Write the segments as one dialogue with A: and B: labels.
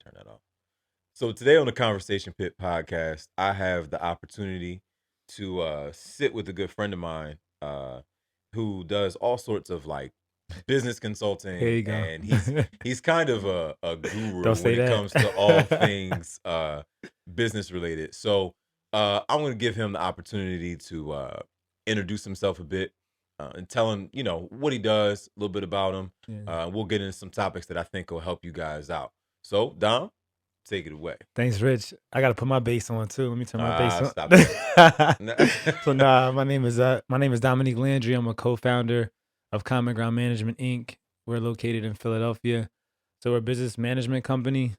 A: turn that off. So today on the Conversation Pit podcast, I have the opportunity to sit with a good friend of mine who does all sorts of like business
B: Here
A: consulting,
B: you go.
A: and he's kind of a guru
B: Don't
A: when
B: say
A: it
B: that.
A: comes to all things business related. So I'm going to give him the opportunity to introduce himself a bit and tell him, what he does, a little bit about him.
B: Yeah.
A: We'll get into some topics that I think will help you guys out. So, Dom, take it away.
B: Thanks, Rich. I gotta put my bass on too. Let me turn my bass on.
A: Stop that.
B: So my name is Dominique Landry. I'm a co-founder of Common Ground Management Inc. We're located in Philadelphia. So we're a business management company.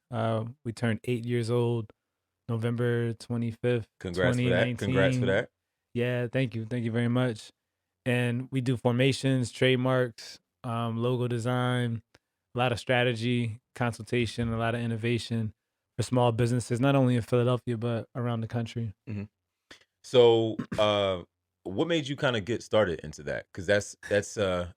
B: We turned 8 years old, November 25th,
A: Congrats for that.
B: 2019. Yeah, thank you. Thank you very much. And we do formations, trademarks, logo design, a lot of strategy, consultation, a lot of innovation for small businesses, not only in Philadelphia, but around the country.
A: Mhm. So, what made you kind of get started into that? Because that's a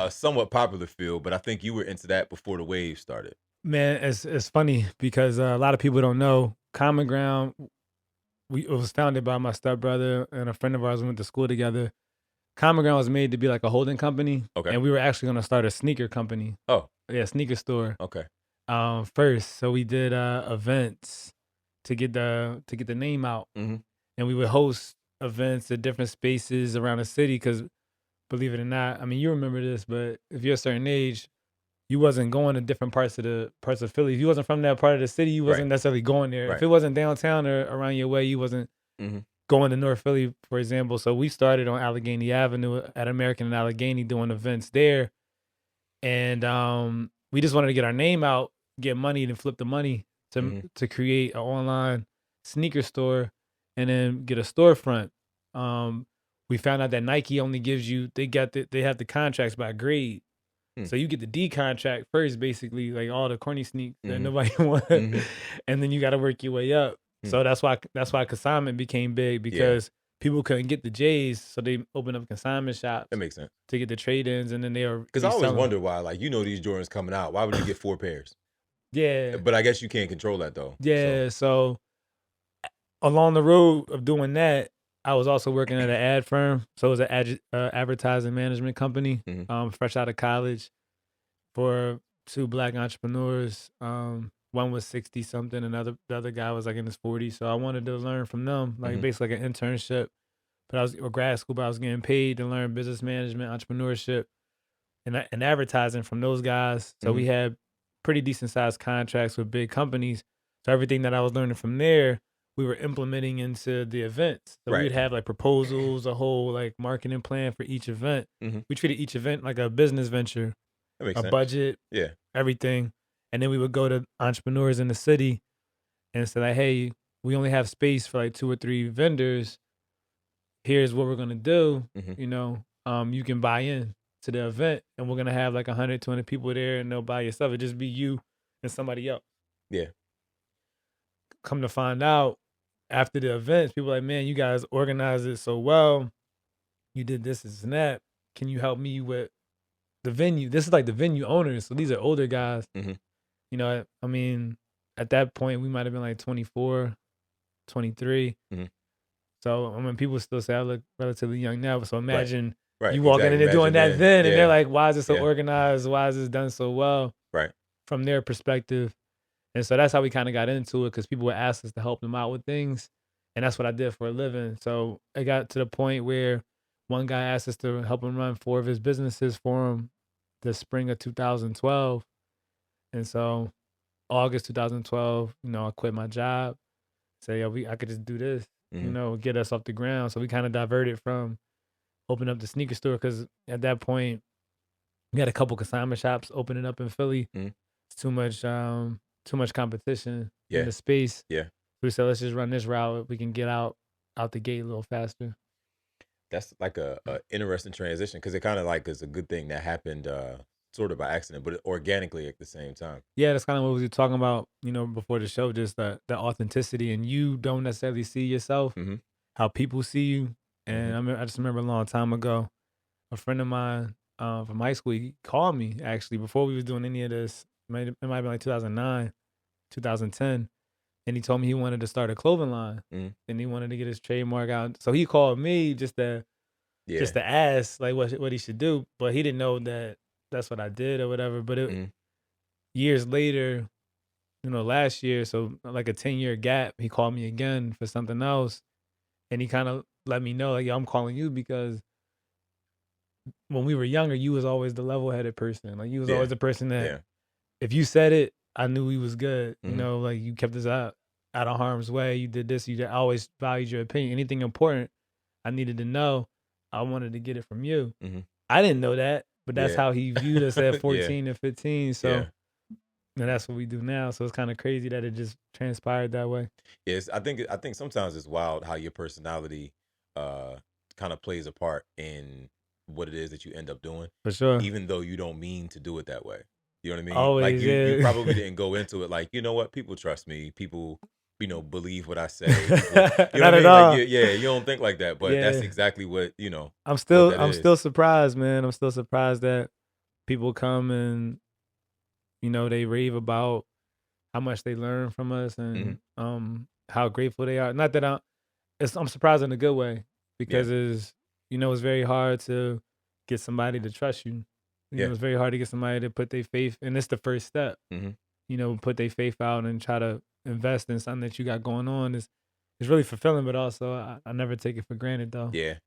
A: somewhat popular field, but I think you were into that before the wave started.
B: Man, it's funny because a lot of people don't know Common Ground. It was founded by my stepbrother and a friend of ours. We went to school together. Common Ground was made to be like a holding company,
A: Okay.
B: and we were actually going to start a sneaker company.
A: Oh,
B: Yeah, sneaker store.
A: okay.
B: First. So we did events to get the name out,
A: Mhm.
B: and we would host events at different spaces around the city. Because believe it or not, I mean you remember this, but if you're a certain age, you wasn't going to different parts of Philly. If you wasn't from that part of the city, you wasn't
A: Right.
B: necessarily going there. If
A: Right.
B: it wasn't downtown or around your way, you wasn't
A: Mhm.
B: going to North Philly, for example. So we started on Allegheny Avenue at American and Allegheny doing events there. And we just wanted to get our name out, get money, and flip the money
A: Mhm.
B: to create an online sneaker store and then get a storefront. We found out that Nike only gives you they have the contracts by grade.
A: Hmm.
B: So you get the D contract first, basically, like all the corny sneaks that
A: Mhm.
B: nobody wants,
A: Mhm.
B: and then you got to work your way up.
A: Hmm.
B: So that's why consignment became big
A: Yeah,
B: because people couldn't get the J's, so they opened up consignment shops
A: that makes sense.
B: to get the trade-ins, and then they were
A: Because I always
B: reselling.
A: wonder why, like, these Jordans coming out. Why would you get 4 pairs?
B: Yeah,
A: But I guess you can't control that though. So,
B: yeah. So along the road of doing that, I was also working at an ad firm. So it was an advertising management company.
A: Mhm.
B: Fresh out of college, for two black entrepreneurs. One was 60 something, and the other guy was like in his 40s. So I wanted to learn from them, like
A: Mhm.
B: basically like an internship. But I was or grad school, but I was getting paid to learn business management, entrepreneurship, and advertising from those guys. So we
A: Mhm.
B: had pretty decent sized contracts with big companies. So everything that I was learning from there, we were implementing into the events. So we
A: Right.
B: would have like proposals, a whole like marketing plan for each event.
A: Mhm.
B: We treated each event like a business venture,
A: That makes
B: a
A: sense.
B: budget,
A: Yeah.
B: everything. And then we would go to entrepreneurs in the city and say like, hey, we only have space for like 2 or 3 vendors. Here's what we're gonna do.
A: Mhm.
B: You can buy in to the event, and we're gonna have like 100, 200 people there, and they'll buy your stuff. It just be you and somebody else.
A: Yeah.
B: Come to find out, after the events, people are like, man, you guys organized it so well. You did this and that. Can you help me with the venue? This is like the venue owners, so these are older guys.
A: Mhm.
B: I mean, at that point, we might have been like 24, 23.
A: Mhm.
B: So I mean, people still say I look relatively young now. So
A: Right.
B: imagine
A: Right.
B: you walking
A: Exactly.
B: in there doing
A: Imagine
B: that
A: then.
B: then, and they're
A: Yeah.
B: like, "Why is it so
A: Yeah.
B: organized? Why is this done so well?"
A: Right.
B: From their perspective, and so that's how we kind of got into it because people would ask us to help them out with things, and that's what I did for a living. So it got to the point where one guy asked us to help him run 4 of his businesses for him the spring of 2012, and so August 2012, I quit my job. Say, yo, I could just do this,
A: Mhm.
B: get us off the ground. So we kind of diverted from open up the sneaker store because at that point we had a couple consignment shops opening up in Philly.
A: Mhm.
B: It's too much competition in
A: Yeah.
B: the space.
A: Yeah.
B: We said let's just run this route. We can get out the gate a little faster.
A: That's like a interesting transition because it kind of like is a good thing that happened sort of by accident, but organically at the same time.
B: Yeah, that's kind of what we were talking about, before the show, just the authenticity, and you don't necessarily see yourself,
A: Mhm.
B: how people see you. And
A: Mhm.
B: I just remember a long time ago, a friend of mine from high school, he called me actually before we was doing any of this. It might have been like 2009. 2010, and he told me he wanted to start a clothing line,
A: Mhm.
B: and he wanted to get his trademark out. So he called me
A: Yeah.
B: just to ask like what he should do, but he didn't know that that's what I did or whatever. But
A: Mhm.
B: years later, last year, so like a 10-year gap, he called me again for something else, and he kind of let me know like, yo, I'm calling you because when we were younger, you was always the level-headed person. Like you was always
A: Yeah.
B: the person that
A: Yeah.
B: if you said it, I knew he was good.
A: Mhm.
B: Like you kept us out of harm's way. You did this. I always valued your opinion. Anything important I needed to know, I wanted to get it from you.
A: Mhm.
B: I didn't know that, but that's
A: Yeah.
B: how he viewed us at
A: Yeah.
B: 14 and 15. So
A: Yeah.
B: and that's what we do now. So it's kind of crazy that it just transpired that way.
A: Yes, I think sometimes it's wild how your personality uh kind of plays a part in what it is that you end up doing,
B: For sure.
A: even though you don't mean to do it that way. You know what I mean? Like
B: Always,
A: you
B: yeah.
A: probably didn't go into it like, you know what, people trust me, people, believe what I say, people, you know what
B: Not
A: I
B: at
A: mean? Like
B: all.
A: yeah, you don't think like that, but that's
B: Yeah.
A: exactly what,
B: I'm
A: what
B: still
A: that
B: I'm
A: is.
B: still surprised, man. I'm still surprised that people come and they rave about how much they learn from us
A: Hmm.
B: and how grateful they are. Not that I'm surprised in a good way
A: Yeah.
B: because it's very hard to get somebody to trust you.
A: Yeah.
B: It's very hard to get somebody to put their faith, and it's the first step.
A: Hmm.
B: Put their faith out and try to invest in something that you got going on is really fulfilling, but also I never take it for granted though.
A: Yeah.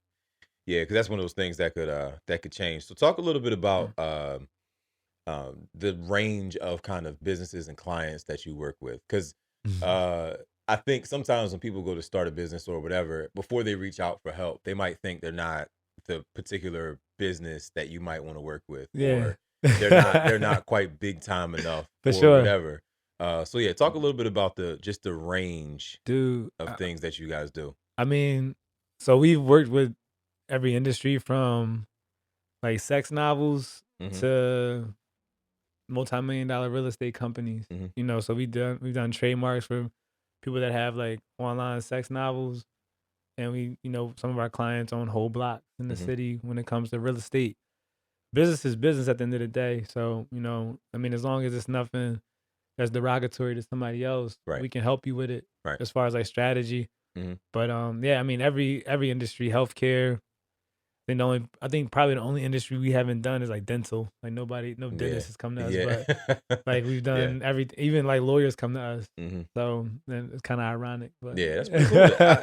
A: Yeah, because that's one of those things that could change. So talk a little bit about the range of kind of businesses and clients that you work with, because uh, I think sometimes when people go to start a business or whatever, before they reach out for help, they might think they're not the particular business that you might want to work with,
B: Yeah.
A: or they're not quite big time enough
B: For
A: or
B: sure.
A: whatever. So yeah, talk a little bit about the range
B: Dude,
A: of things that you guys do.
B: I mean, so we've worked with every industry from like sex novels
A: Hmm.
B: to multi-million dollar real estate companies.
A: Hmm.
B: So we've done trademarks for people that have like online sex novels, and some of our clients own whole blocks in the
A: Hmm.
B: city when it comes to real estate. Business is business at the end of the day. So, I mean, as long as it's nothing that's derogatory to somebody else,
A: Right.
B: we can help you with it
A: Right.
B: as far as like strategy.
A: Hmm.
B: But yeah, I mean every industry, healthcare. I think probably the only industry we haven't done is like dental. Like no
A: Yeah.
B: dentist has come to us,
A: Yeah.
B: but like we've
A: Yeah.
B: done even like lawyers come to us.
A: Hmm.
B: So then it's kind of ironic, but
A: Yeah, that's pretty cool.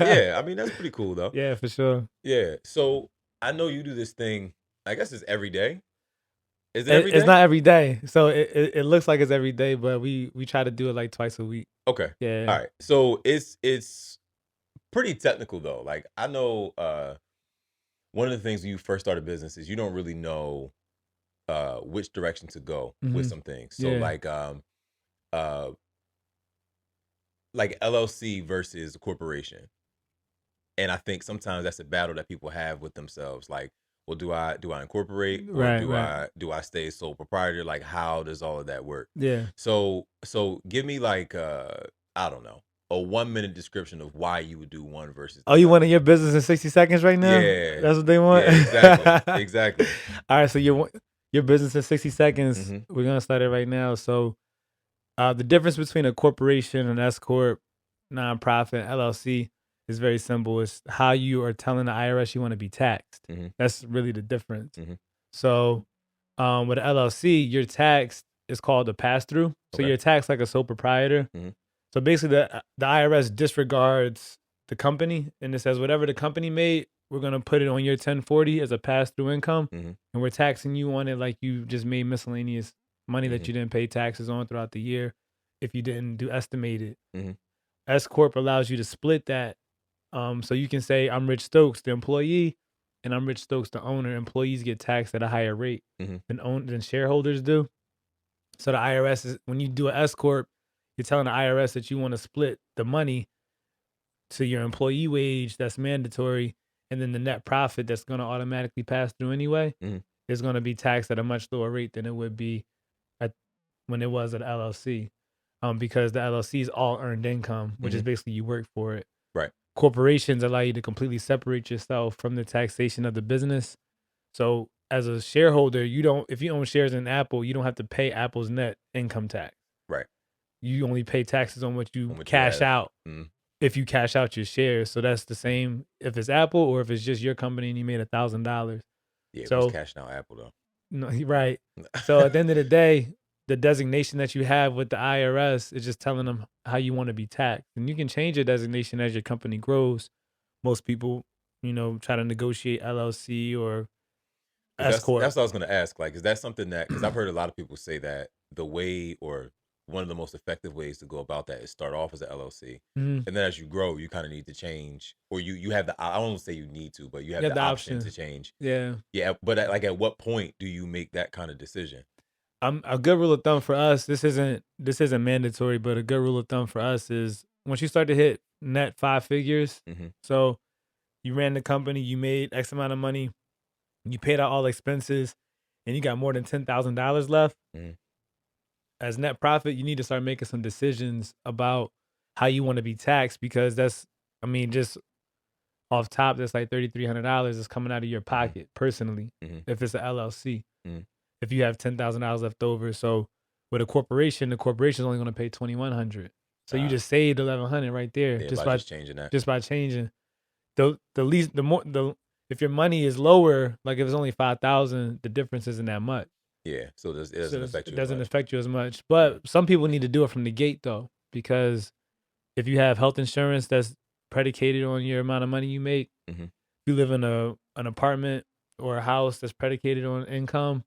A: Yeah, I mean that's pretty cool though.
B: yeah, for sure.
A: Yeah. So I know you do this thing. I guess it's every day. Is it every
B: It's
A: day?
B: not every day, so it looks like it's every day, but we try to do it like twice a week.
A: Okay.
B: Yeah.
A: All right. So it's pretty technical though. Like I know one of the things when you first start a business is you don't really know which direction to go with
B: Hmm.
A: some things. So
B: Yeah.
A: uh like LLC versus a corporation. And I think sometimes that's a battle that people have with themselves. Like, well, do I incorporate, or
B: Right.
A: do
B: Right.
A: I stay sole proprietor? Like, how does all of that work?
B: Yeah.
A: So give me like I don't know, a 1 minute description of why you would do one versus
B: Oh,
A: the
B: you
A: other.
B: wanted your business in 60 seconds right now?
A: Yeah,
B: That's what they want?
A: yeah, exactly, exactly.
B: All right, so your business in 60 seconds.
A: Hmm.
B: We're gonna start it right now. So the difference between a corporation, an S corp, nonprofit, LLC is very simple. It's how you are telling the IRS you want to be taxed.
A: Hmm.
B: That's really the difference.
A: Hmm.
B: So with an LLC, your tax is called a pass through. So
A: Okay.
B: you're taxed like a sole proprietor.
A: Hmm.
B: So basically, the IRS disregards the company, and it says whatever the company made, we're gonna put it on your 1040 as a pass through income,
A: Hmm.
B: and we're taxing you on it like you just made miscellaneous money that
A: Hmm.
B: you didn't pay taxes on throughout the year if you didn't do estimated.
A: Hmm.
B: S corp allows you to split that. So you can say I'm Rich Stokes, the employee, and I'm Rich Stokes, the owner. Employees get taxed at a higher rate
A: Hmm.
B: than shareholders do. So the IRS is when you do an S corp, you're telling the IRS that you want to split the money to your employee wage that's mandatory, and then the net profit that's going to automatically pass through anyway
A: Hmm.
B: is going to be taxed at a much lower rate than it would be at when it was at LLC. Because the LLC is all earned income, which is
A: Hmm.
B: basically you work for it.
A: Right.
B: Corporations allow you to completely separate yourself from the taxation of the business. So as a shareholder, you don't if you own shares in Apple, you don't have to pay Apple's net income tax.
A: Right.
B: you only pay taxes on what
A: On
B: you
A: what you
B: cash
A: have.
B: out
A: Mhm.
B: if you cash out your shares. So that's the same if it's Apple or if it's just your company and you made $1,000.
A: Yeah, who's
B: So
A: cashing out Apple though?
B: no, right. So at the end of the day, the designation that you have with the IRS is just telling them how you want to be taxed. And you can change your designation as your company grows. Most people, try to negotiate LLC or
A: Because
B: S corp.
A: that's what I was gonna ask. Like, is that something that, because I've heard a lot of people say that the way, or one of the most effective ways to go about that is start off as an LLC,
B: Mhm.
A: and then as you grow, you kind of need to change, or you have the, I don't say you need to, but you
B: You
A: have
B: have
A: the
B: the
A: option to
B: option.
A: change.
B: Yeah.
A: Yeah, but like at what point do you make that kind of decision?
B: A good rule of thumb for us, this isn't mandatory, but a good rule of thumb for us is once you start to hit net 5 figures,
A: Hmm.
B: so you ran the company, you made X amount of money, you paid out all expenses, and you got more than $10,000 left
A: Hmm.
B: as net profit, you need to start making some decisions about how you want to be taxed because just off top, that's like $3,300 is coming out of your
A: Hmm.
B: pocket personally
A: Hmm.
B: if it's an LLC.
A: Hmm.
B: If you have $10,000 left over, so with a corporation, the corporation is only going to pay 2,100. So you
A: Uh,
B: just saved 1,100 right there
A: yeah, by just changing that.
B: just by changing the least the more the if your money is lower, like if it's only 5,000, the difference isn't that much.
A: Yeah, so it
B: So
A: doesn't affect
B: it
A: you as
B: doesn't
A: much.
B: affect you as much.
A: Hmm.
B: But some people need to do it from the gate though, because if you have health insurance that's predicated on your amount of money you make,
A: Hmm.
B: you live in an apartment or a house that's predicated on income,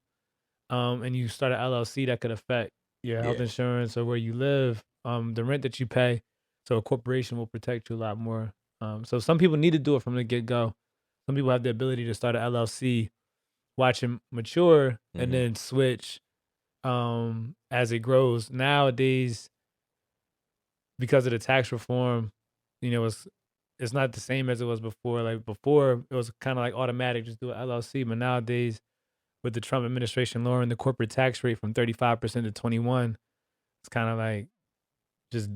B: and you start an LLC that could affect your health
A: Yeah.
B: insurance or where you live, the rent that you pay. So a corporation will protect you a lot more. So some people need to do it from the get go. Some people have the ability to start an LLC, watch it mature, and
A: Hmm.
B: then switch as it grows. Nowadays, because of the tax reform, it's not the same as it was before. Like before, it was kind of like automatic, just do an LLC. But nowadays, with the Trump administration lowering the corporate tax rate from 35% to 21, it's kind of like just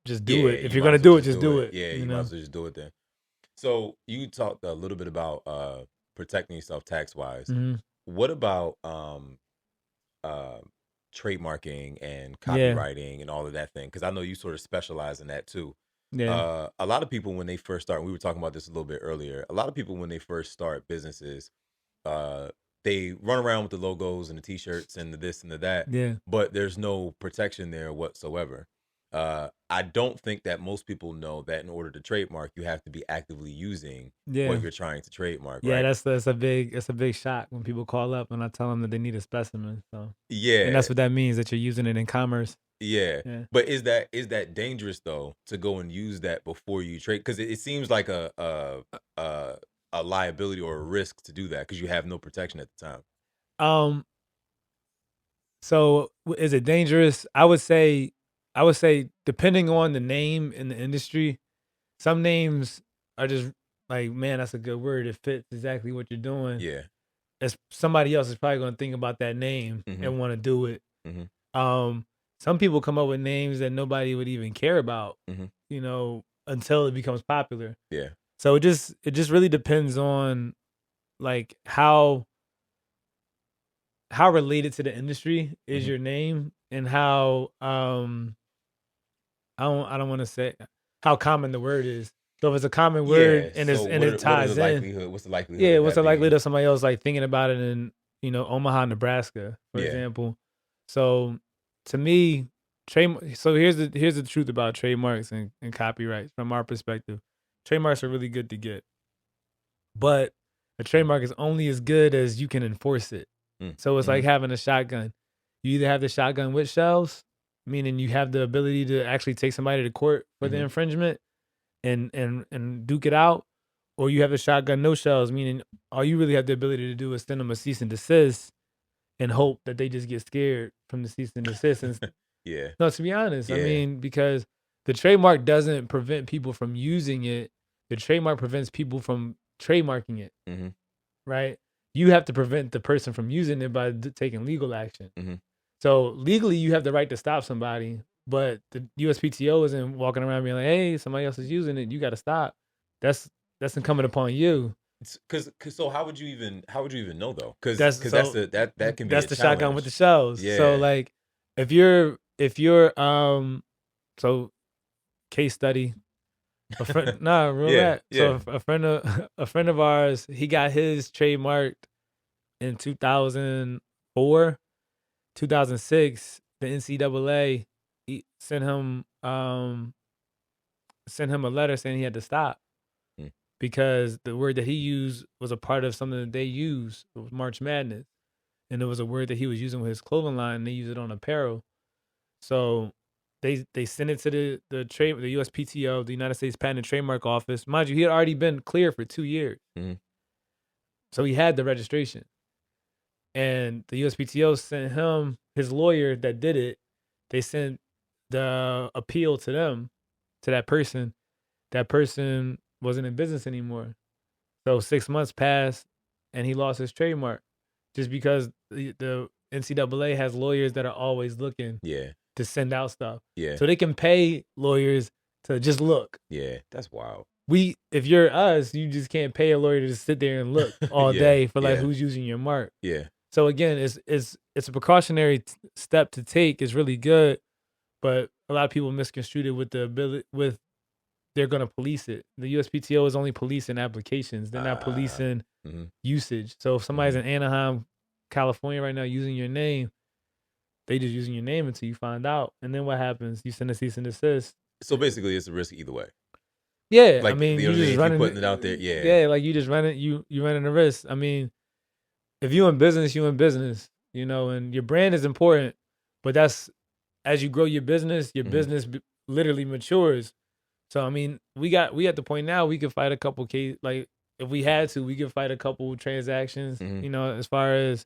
B: just do
A: Yeah,
B: it. If
A: you
B: you're
A: might
B: gonna
A: as well
B: do it,
A: just
B: just
A: do
B: do
A: it.
B: it.
A: Yeah,
B: You
A: you might
B: know.
A: as well just do it then. So you talked a little bit about protecting yourself tax wise.
B: Hmm.
A: What about uh, trademarking and
B: Yeah.
A: copywriting and all of that thing? Because I know you sort of specialize in that too.
B: Yeah.
A: A lot of people when they first start, we were talking about this a little bit earlier. A lot of people when they first start businesses, uh, they run around with the logos and the t-shirts and the this and the that,
B: Yeah.
A: but there's no protection there whatsoever. I don't think that most people know that in order to trademark, you have to be actively using what
B: Yeah.
A: you're trying to trademark,
B: Yeah.
A: right?
B: That's a big shock when people call up and I tell them that they need a specimen. So, and
A: Yeah,
B: that's what that means that you're using it in commerce.
A: yeah.
B: Yeah.
A: But is that dangerous though to go and use that before you trade? Because it seems like a a liability or a risk to do that because you have no protection at the time.
B: Um. So is it dangerous? I would say depending on the name in the industry, some names are just like, man, that's a good word. It fits exactly what you're doing.
A: Yeah.
B: As somebody else is probably going to think about that name
A: Hmm.
B: and want to do it.
A: Hmm.
B: Um, some people come up with names that nobody would even care about,
A: Hmm.
B: until it becomes popular.
A: Yeah.
B: So it just really depends on like how related to the industry is
A: Hmm.
B: your name and how I don't want to say how common the word is. So if it's a common word
A: Yeah.
B: and
A: So
B: it
A: what are the
B: ties in,
A: likelihood? What's the likelihood
B: yeah,
A: of
B: what's
A: that
B: the likelihood
A: being?
B: of somebody else like thinking about it in, Omaha, Nebraska, for
A: Yeah.
B: example. So to me, so here's the truth about trademarks and copyrights from our perspective. Trademarks are really good to get, but a trademark is only as good as you can enforce it.
A: Mm.
B: So it's like
A: Hmm.
B: having a shotgun. You either have the shotgun with shells, meaning you have the ability to actually take somebody to court for the
A: Hmm.
B: infringement and duke it out, or you have a shotgun no shells, meaning all you really have the ability to do is send them a cease and desist and hope that they just get scared from the cease and desist. And
A: Yeah.
B: no, to be honest, I
A: Yeah.
B: mean, because the trademark doesn't prevent people from using it. The trademark prevents people from trademarking it,
A: Hmm.
B: right? You have to prevent the person from using it by taking legal action.
A: Hmm.
B: So legally, you have the right to stop somebody, but the USPTO isn't walking around being like, "Hey, somebody else is using it. You got to stop." That's that's incumbent upon you.
A: Cause so how would you even know though? Cause
B: That's
A: cause that's
B: so
A: the that can be
B: that's
A: a
B: the shotgun with the
A: challenge.
B: shells. So
A: Yeah.
B: like, if you're if you're so case study, a friend nah, real
A: Yeah,
B: rap.
A: yeah.
B: So a friend of a friend of ours, he got his trademarked in 2004, 2006. The NCAA sent him a letter saying he had to stop
A: Mm.
B: because the word that he used was a part of something that they use. It was March Madness, and it was a word that he was using with his clothing line. And they use it on apparel. So they sent it to the USPTO, the United States Patent and Trademark Office. Mind you, he had already been cleared for 2 years,
A: Mhm.
B: so he had the registration. And the USPTO sent him his lawyer that did it. They sent the appeal to them, to that person. That person wasn't in business anymore. So 6 months passed, and he lost his trademark, just because the NCAA has lawyers that are always looking
A: Yeah,
B: to send out stuff.
A: yeah,
B: So they can pay lawyers to just look.
A: yeah. That's wild.
B: If you're us, you just can't pay a lawyer to just sit there and look all
A: Yeah,
B: day for like
A: yeah,
B: who's using your mark.
A: yeah.
B: So again, it's a precautionary step to take. It's really good, but a lot of people misconstrued it with the ability with they're gonna police it. The USPTO is only policing applications. They're not
A: Ah,
B: policing
A: mhm,
B: usage. So if somebody's
A: mhm.
B: in Anaheim, California right now using your name, they just using your name until you find out. And then what happens? You send a cease and desist.
A: So basically, it's a risk either way.
B: Yeah, I
A: Like,
B: mean,
A: you know
B: you
A: what I mean?
B: just
A: If you
B: running.
A: putting it out there, yeah,
B: Yeah, like you just running. You running a risk. I mean, if you in business, you in business. You know, and your brand is important. But that's as you grow your
A: mhm,
B: business literally matures. So I mean, we at the point now we could fight a couple case like if we had to, we could fight a couple transactions.
A: mhm.
B: You know, as far as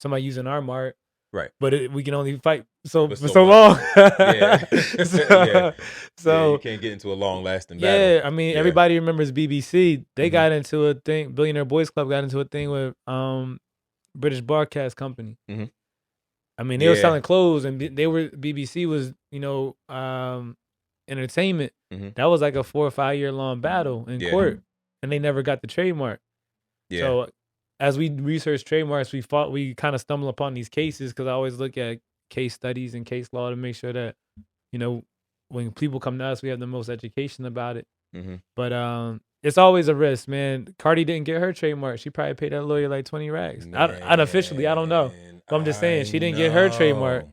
B: somebody using our mark,
A: Right.
B: but we can only fight so
A: But
B: for
A: so
B: so
A: much.
B: long.
A: Yeah, yeah,
B: so,
A: yeah. You
B: so
A: can't get into a long lasting battle.
B: yeah, I mean,
A: Yeah.
B: everybody remembers BBC. They
A: Mhm,
B: got into a thing. Billionaire Boys Club got into a thing with British Broadcast Company.
A: mhm.
B: I mean, they were
A: Yeah.
B: selling clothes, and they were BBC was entertainment.
A: Mhm.
B: That was like a 4 or 5 year long battle in
A: Yeah.
B: court, and they never got the trademark.
A: Yeah.
B: So as we research trademarks, we kind of stumble upon these cases because I always look at case studies and case law to make sure that you know when people come to us, we have the most education about it.
A: Mhm.
B: But it's always a risk, man. Cardi didn't get her trademark. She probably paid that lawyer like 20 racks. Unofficially, I don't know.
A: Man,
B: But I'm just saying
A: I
B: she didn't get her trademark.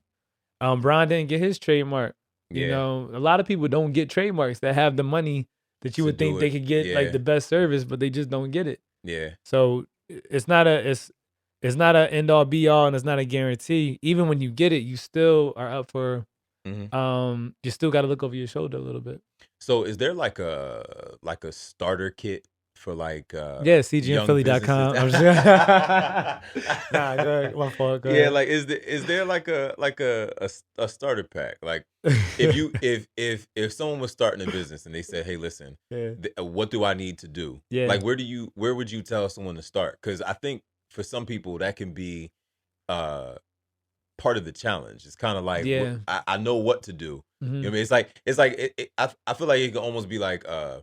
A: know.
B: Brian didn't get his trademark. You
A: Yeah.
B: know, a lot of people don't get trademarks that have the money that you
A: To
B: would think
A: do
B: they
A: it.
B: could get like
A: Yeah.
B: the best service, but they just don't get it.
A: Yeah.
B: So it's not a end all be all and it's not a guarantee. Even when you get it, you still are up for
A: Mhm.
B: you still got to look over your shoulder a little bit.
A: So is there like a starter kit for
B: Yeah,
A: young businesses?
B: cgnphilly.com. I'm just nah, go ahead. My fault. Go
A: Yeah,
B: ahead.
A: like is there like a starter pack? Like if you if someone was starting a business and they said, "Hey, listen,
B: Yeah.
A: what do I need to do?"
B: Yeah.
A: Like where would you tell someone to start? Cuz I think for some people that can be uh part of the challenge. It's kind of like
B: Yeah.
A: I know what to do. You know what I
B: Mhm.
A: mean? It's like I feel like it can almost be like uh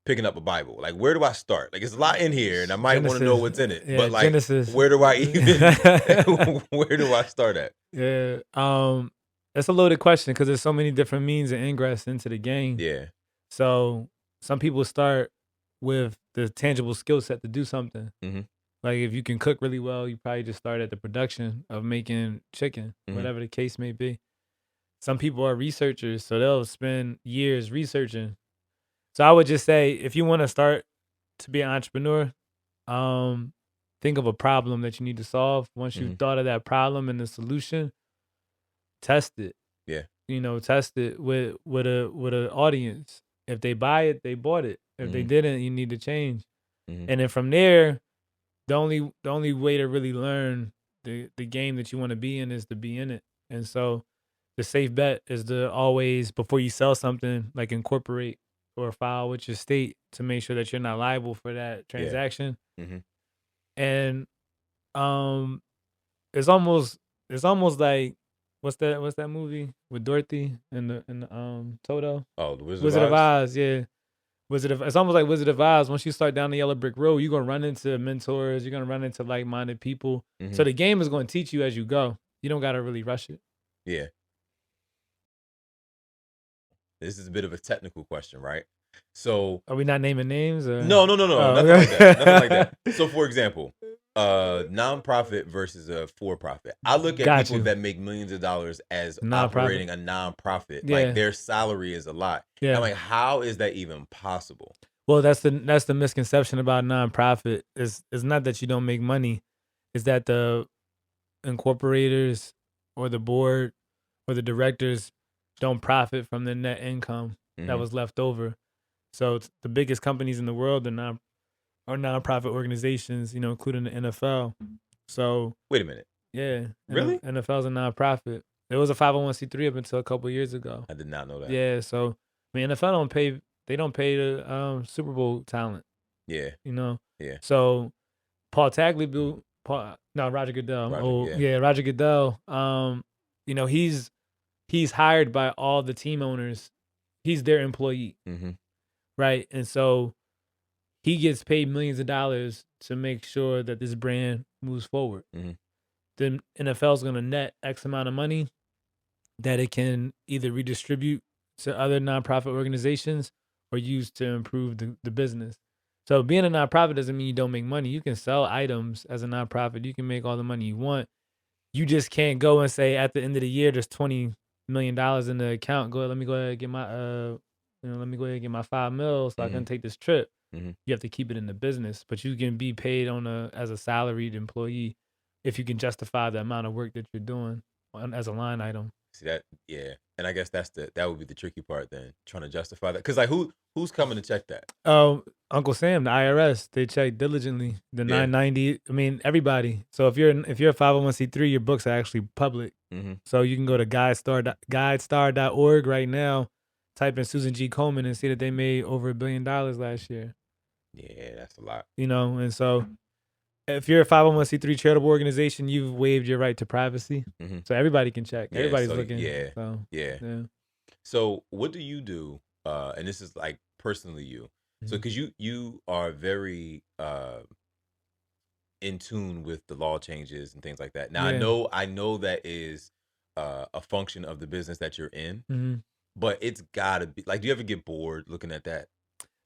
A: picking up a Bible. Like where do I start? Like it's a lot in here and I might want to know
B: Genesis.
A: what's in it.
B: Yeah,
A: But like
B: Genesis.
A: where do I even where do I start at?
B: Yeah. It's a loaded question because there's so many different means and ingress into the game.
A: Yeah.
B: So some people start with the tangible skill set to do something.
A: Mhm.
B: Like if you can cook really well, you probably just start at the production of making chicken,
A: Mhm.
B: whatever the case may be. Some people are researchers, so they'll spend years researching. So I would just say if you want to start to be an entrepreneur, um, think of a problem that you need to solve. Once you've
A: Mhm.
B: thought of that problem and the solution, test it.
A: Yeah.
B: You know, test it with a audience. If they buy it, they bought it. If they
A: Mhm.
B: didn't, you need to change.
A: Mhm.
B: And then from there, the only way to really learn the game that you want to be in is to be in it. And so the safe bet is to always before you sell something, like incorporate or file with your state to make sure that you're not liable for that
A: Yeah.
B: transaction.
A: Mhm.
B: And um it's almost like what's that movie with Dorothy and the Toto?
A: Oh, the Wizard of
B: Wizard of
A: Oz?
B: Oz, yeah. It's almost like Wizard of Oz. Once you start down the yellow brick road, you're gonna run into mentors, you're gonna run into like minded people. So
A: Mhm.
B: the game is gonna teach you as you go. You don't gotta really rush it.
A: Yeah. This is a bit of a technical question, right? So
B: Are we not naming names or?
A: no,
B: Oh,
A: nothing like that. Nothing like
B: okay.
A: that. So for example, nonprofit versus a for-profit. I look at
B: Got
A: people
B: you.
A: that make millions of dollars as
B: Nonprofit.
A: operating a nonprofit. Like
B: Yeah.
A: their salary is a lot. I'm
B: Yeah.
A: like, how is that even possible?
B: Well, that's the misconception about nonprofit is not that you don't make money, is that the incorporators or the board or the directors don't profit from the net income that
A: Hmm.
B: was left over. So it's the biggest companies in the world are nonprofit organizations, including the NFL. So
A: Wait a minute.
B: yeah,
A: Really?
B: NFL's a nonprofit. It was a 501c3 up until a couple years ago.
A: I did not know that.
B: Yeah, so I mean NFL don't pay the Super Bowl talent,
A: Yeah.
B: you know.
A: Yeah.
B: So Paul Tagliabue, no, Roger Goodell.
A: Roger.
B: Oh
A: Yeah.
B: yeah, Roger Goodell. He's hired by all the team owners. He's their employee,
A: Hmm.
B: right? And so he gets paid millions of dollars to make sure that this brand moves forward.
A: Hmm.
B: The NFL is going to net X amount of money that it can either redistribute to other nonprofit organizations or use to improve the business. So being a nonprofit doesn't mean you don't make money. You can sell items as a nonprofit. You can make all the money you want. You just can't go and say at the end of the year there's $20 million in the account. Let me go ahead and get my let me go ahead and get my 5 mil so I
A: Hmm.
B: can take this trip.
A: Hmm.
B: You have to keep it in the business, but you can be paid as a salaried employee if you can justify the amount of work that you're doing as a line item.
A: See that? Yeah. And I guess that would be the tricky part then, trying to justify that. Because like who's coming to check that?
B: Oh, Uncle Sam, the IRS, they check diligently the
A: Yeah.
B: 990. I mean, everybody. So if you're a 501c3, your books are actually public.
A: Hmm.
B: So you can go to guidestar.org right now, type in Susan G. Komen and see that they made over $1 billion last year.
A: Yeah, that's a lot.
B: And so if you're a 501c3 charitable organization, you've waived your right to privacy.
A: Hmm.
B: So everybody can check.
A: Yeah.
B: Everybody's
A: So
B: looking.
A: yeah.
B: So
A: Yeah.
B: yeah.
A: So what do you do? And this is like personally you. So
B: Mhm.
A: because you are very in tune with the law changes and things like that. Now
B: Yeah.
A: I know that is a function of the business that you're in,
B: Mhm.
A: but it's gotta be like, do you ever get bored looking at that?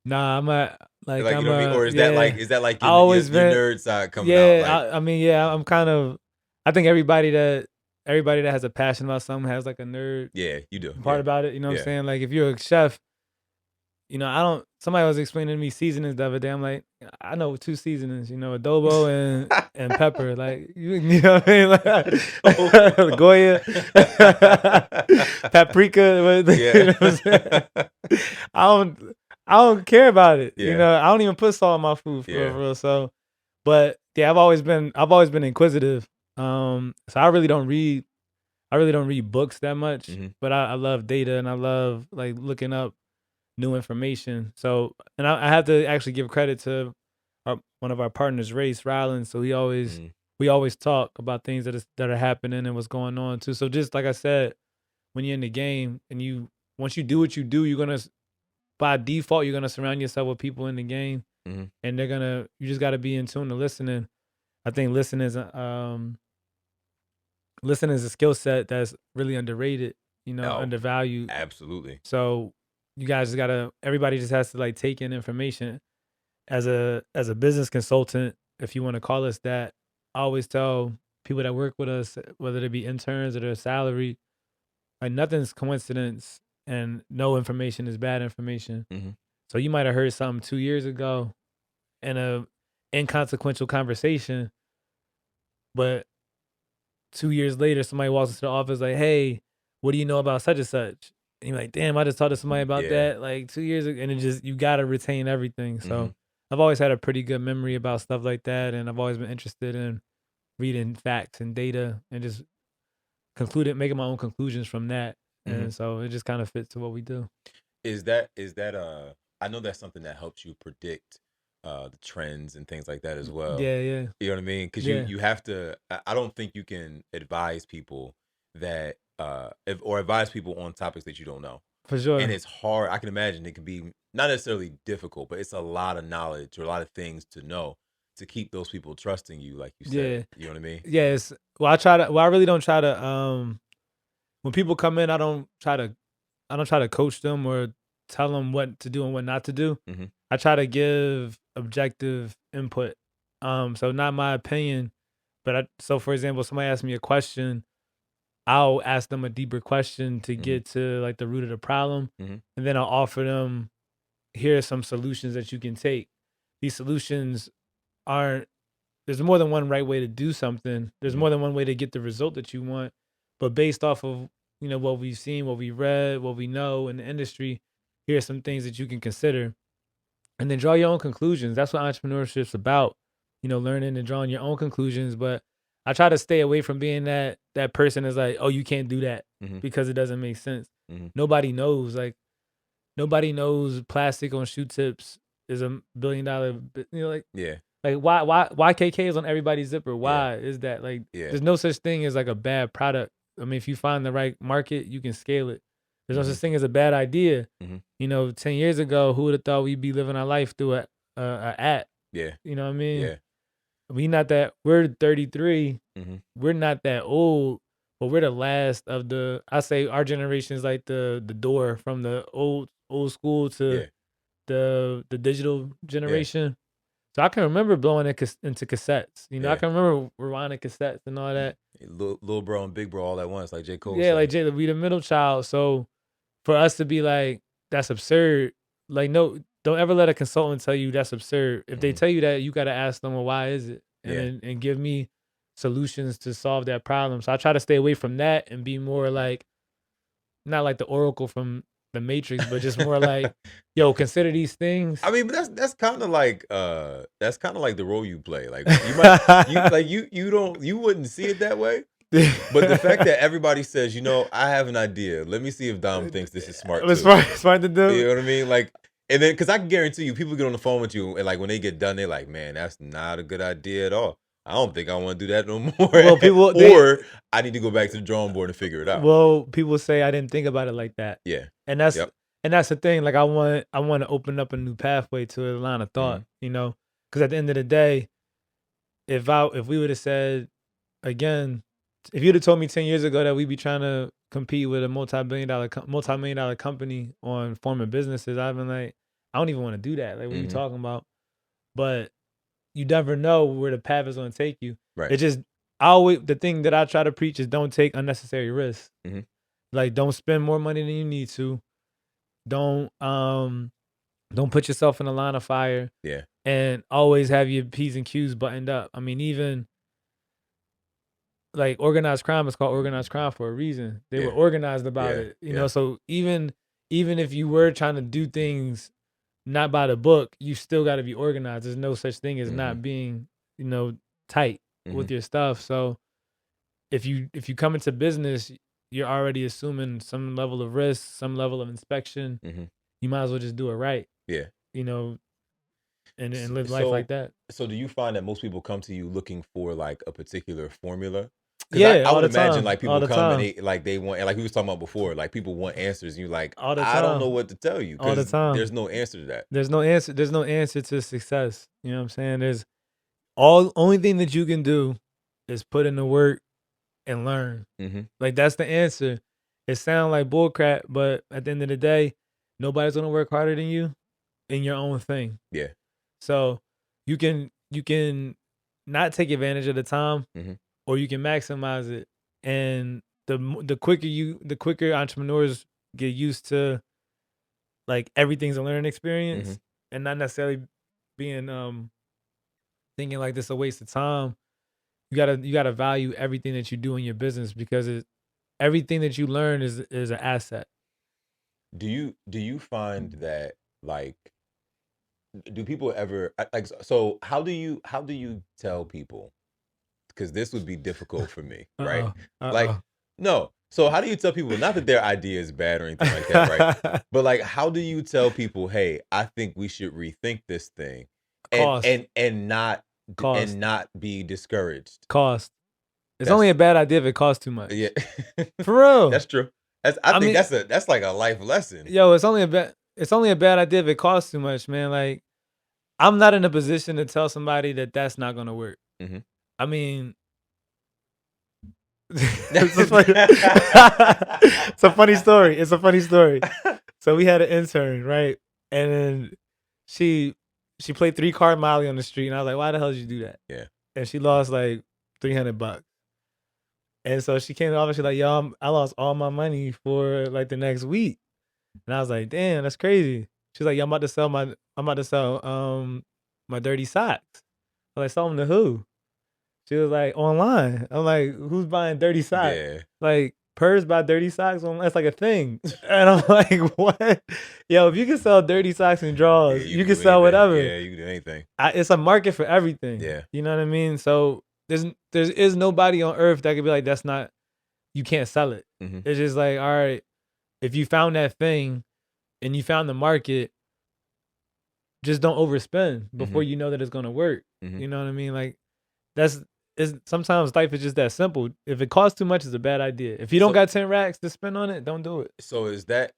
B: Nah,
A: Like, you know what I mean? Or
B: yeah.
A: is that like
B: I
A: your
B: always
A: your
B: been
A: nerd side coming out?
B: Yeah,
A: Like,
B: I mean, yeah, I'm kind of. I think everybody that has a passion about something has like a nerd
A: yeah, you do.
B: part
A: Yeah.
B: about it. You know what I'm
A: Yeah.
B: saying? Like if you're a chef, I don't. Somebody was explaining to me seasonings the other day. I'm like, I know two seasonings. Adobo and pepper. Like you know what I mean? Like Goya, paprika. You know
A: Yeah.
B: what I'm saying? I don't. I don't care about it.
A: Yeah.
B: I don't even put salt in my food for real,
A: Yeah.
B: for real. So, but yeah, I've always been inquisitive. So I really don't read books that much,
A: Hmm.
B: but I love data and I love like looking up new information. So, and I have to actually give credit to one of our partners, Race Rollins. So
A: Hmm.
B: we always talk about things that are happening and what's going on too. So just like I said, when you're in the game and once you do what you do, by default you're gonna surround yourself with people in the game,
A: Hmm.
B: and you just got to be in tune to listening. I think listening is a skill set that's really underrated,
A: Oh,
B: undervalued.
A: absolutely.
B: So you guys just gotta everybody just has to like take in information. As a business consultant, if you want to call us that, I always tell people that work with us, whether they be interns or they're salary, like nothing's coincidence and no information is bad information.
A: Hmm.
B: So you might have heard something 2 years ago in a inconsequential conversation, but 2 years later, somebody walks into the office like, "Hey, what do you know about such and such?" And you're like, "Damn, I just talked to somebody about
A: Yeah.
B: that like 2 years ago." And you gotta retain everything.
A: Hmm.
B: So I've always had a pretty good memory about stuff like that, and I've always been interested in reading facts and data and just making my own conclusions from that.
A: Hmm.
B: And so it just kind of fits to what we do.
A: Is that I know that's something that helps you predict the trends and things like that as well.
B: Yeah, yeah,
A: You know what I mean? Because you
B: yeah,
A: you have to. I don't think you can advise people that or advise people on topics that you don't know.
B: for
A: And
B: sure.
A: it's hard. I can imagine it can be not necessarily difficult, but it's a lot of knowledge or a lot of things to know to keep those people trusting you, like you said.
B: Yeah,
A: You know what I mean?
B: yes. Well, I really don't try to. When people come in, I don't try to don't try to coach them or tell them what to do and what not to do.
A: Mm-hmm.
B: I try to give objective input. So not my opinion, but so for example, somebody asks me a question, I'll ask them a deeper question to
A: Mm-hmm.
B: get to like the root of the problem,
A: Mm-hmm.
B: and then I'll offer them, here are some solutions that you can take. These solutions aren't, there's more than one right way to do something. There's
A: Mm-hmm.
B: more than one way to get the result that you want. But based off of, what we've seen, what we read, what we know in the industry, here are some things that you can consider. And then draw your own conclusions. That's what entrepreneurship's about. Learning and drawing your own conclusions. But I try to stay away from being that person that's like, oh, you can't do that
A: Mm-hmm.
B: because it doesn't make sense.
A: Mm-hmm.
B: Nobody knows. Like nobody knows plastic on shoe tips is $1 billion. Like
A: Yeah.
B: why KK is on everybody's zipper?
A: Yeah.
B: Why is that? Like
A: Yeah.
B: there's no such thing as like a bad product. I mean, if you find the right market, you can scale it. There's no
A: Mm-hmm.
B: such thing as a bad idea.
A: Mm-hmm.
B: 10 years ago, who would have thought we'd be living our life through a app?
A: Yeah.
B: You know what I mean?
A: Yeah.
B: We're 33.
A: Mm-hmm.
B: We're not that old, but we're the last of I say our generation is like the door from the old school to
A: Yeah.
B: the digital
A: Yeah.
B: generation. So I can remember blowing it into cassettes. I
A: Yeah.
B: can remember rewinding cassettes and all that.
A: Little bro and big bro all at once, like J. Cole
B: Yeah, like
A: said.
B: Jay, we the middle child. So for us to be like, that's absurd. Like, no, don't ever let a consultant tell you that's absurd. If they
A: Mhm.
B: tell you that, you got to ask them, well, why is it? And
A: Yeah.
B: and give me solutions to solve that problem. So I try to stay away from that and be more like, not like the Oracle from the Matrix, but just more like, yo, consider these things.
A: I mean, but that's kind of like the role you play. Like you might you wouldn't see it that way. But the fact that everybody says, I have an idea. Let me see if Dom thinks this is smart
B: It's
A: too.
B: smart to do.
A: You know what I mean? Like, and then because I can guarantee you, people get on the phone with you, and like when they get done, they're like, "Man, that's not a good idea at all. I don't think I want to do that no more."
B: Well,
A: or I need to go back to the drawing board and figure it out.
B: Well, people say I didn't think about it like that.
A: Yeah.
B: And that's
A: Yep.
B: the thing. Like I want to open up a new pathway to a line of thought, because at the end of the day, if we would have said again, if you'd have told me 10 years ago that we'd be trying to compete with a multi-million dollar company on forming businesses, I'd been like, I don't even want to do that. Like, what are you talking about? But you never know where the path is going to take you.
A: Right.
B: It's just the thing that I try to preach is don't take unnecessary risks.
A: Mm-hmm.
B: Like, don't spend more money than you need to. Don't put yourself in a line of fire.
A: Yeah.
B: And always have your P's and Q's buttoned up. I mean, even like organized crime is called organized crime for a reason. They were organized about it, you know. So even if you were trying to do things not by the book, you still got to be organized. There's no such thing as not being, tight with your stuff. So if you come into business, you're already assuming some level of risk, some level of inspection. You might as well just do it right.
A: Yeah.
B: And live life like that.
A: So do you find that most people come to you looking for like a particular formula?
B: Yeah,
A: I would imagine
B: time.
A: like people come and they want, and like we was talking about before, like people want answers. And you're like, I don't know what to tell you
B: all the
A: because
B: time.
A: there's no answer to that.
B: There's no answer. There's no answer to success. You know what I'm saying? There's only thing that you can do is put in the work and learn. Like that's the answer. It sounds like bullcrap, but at the end of the day, nobody's gonna work harder than you in your own thing.
A: Yeah.
B: So you can not take advantage of the time, or you can maximize it. And the quicker entrepreneurs get used to like everything's a learning experience, and not necessarily being thinking like this is a waste of time. You gotta value everything that you do in your business because everything that you learn is an asset.
A: Do you find that like, do people ever like, so how do you tell people, because this would be difficult for me, right? Like, no. So how do you tell people, not that their idea is bad or anything like that, right? But like, how do you tell people, hey, I think we should rethink this thing and not be discouraged?
B: Cost. It's only a bad idea if it costs too much.
A: Yeah.
B: For real.
A: That's true. I think that's like a life lesson.
B: Yo, it's only a bad idea if it costs too much, man. Like, I'm not in a position to tell somebody that that's not gonna work. I mean, It's a funny, it's a funny story. It's a funny story. So we had an intern, right? And then she she played 3 card Molly on the street, and I was like, "Why the hell did you do that?"
A: Yeah.
B: And she lost like $300. And so she came to the office. She's like, "Yo, I lost all my money for like the next week." And I was like, "Damn, that's crazy." She's like, "Yeah, I'm about to sell my dirty socks." I was like, "Sell them to who?" She was like, "Online." I'm like, "Who's buying dirty socks?"
A: Yeah.
B: Like, Purrs buy dirty socks online. That's like a thing. And I'm like, "What?" Yo, if you can sell dirty socks and
A: Yeah,
B: drawers,
A: you
B: you
A: can
B: can
A: do
B: sell
A: anything.
B: whatever.
A: Yeah, you can do anything.
B: It's a market for everything.
A: Yeah.
B: You know what I mean? So there is nobody on earth that could be like, that's not, you can't sell it.
A: Mhm.
B: It's just like, all right, if you found that thing and you found the market, just don't overspend before
A: Mhm.
B: you know that it's gonna work.
A: Mhm.
B: You know what I mean? Like that's is sometimes life is just that simple. If it costs too much, it's a bad idea. If you don't
A: So
B: got 10 racks to spend on it, don't do it.
A: so is that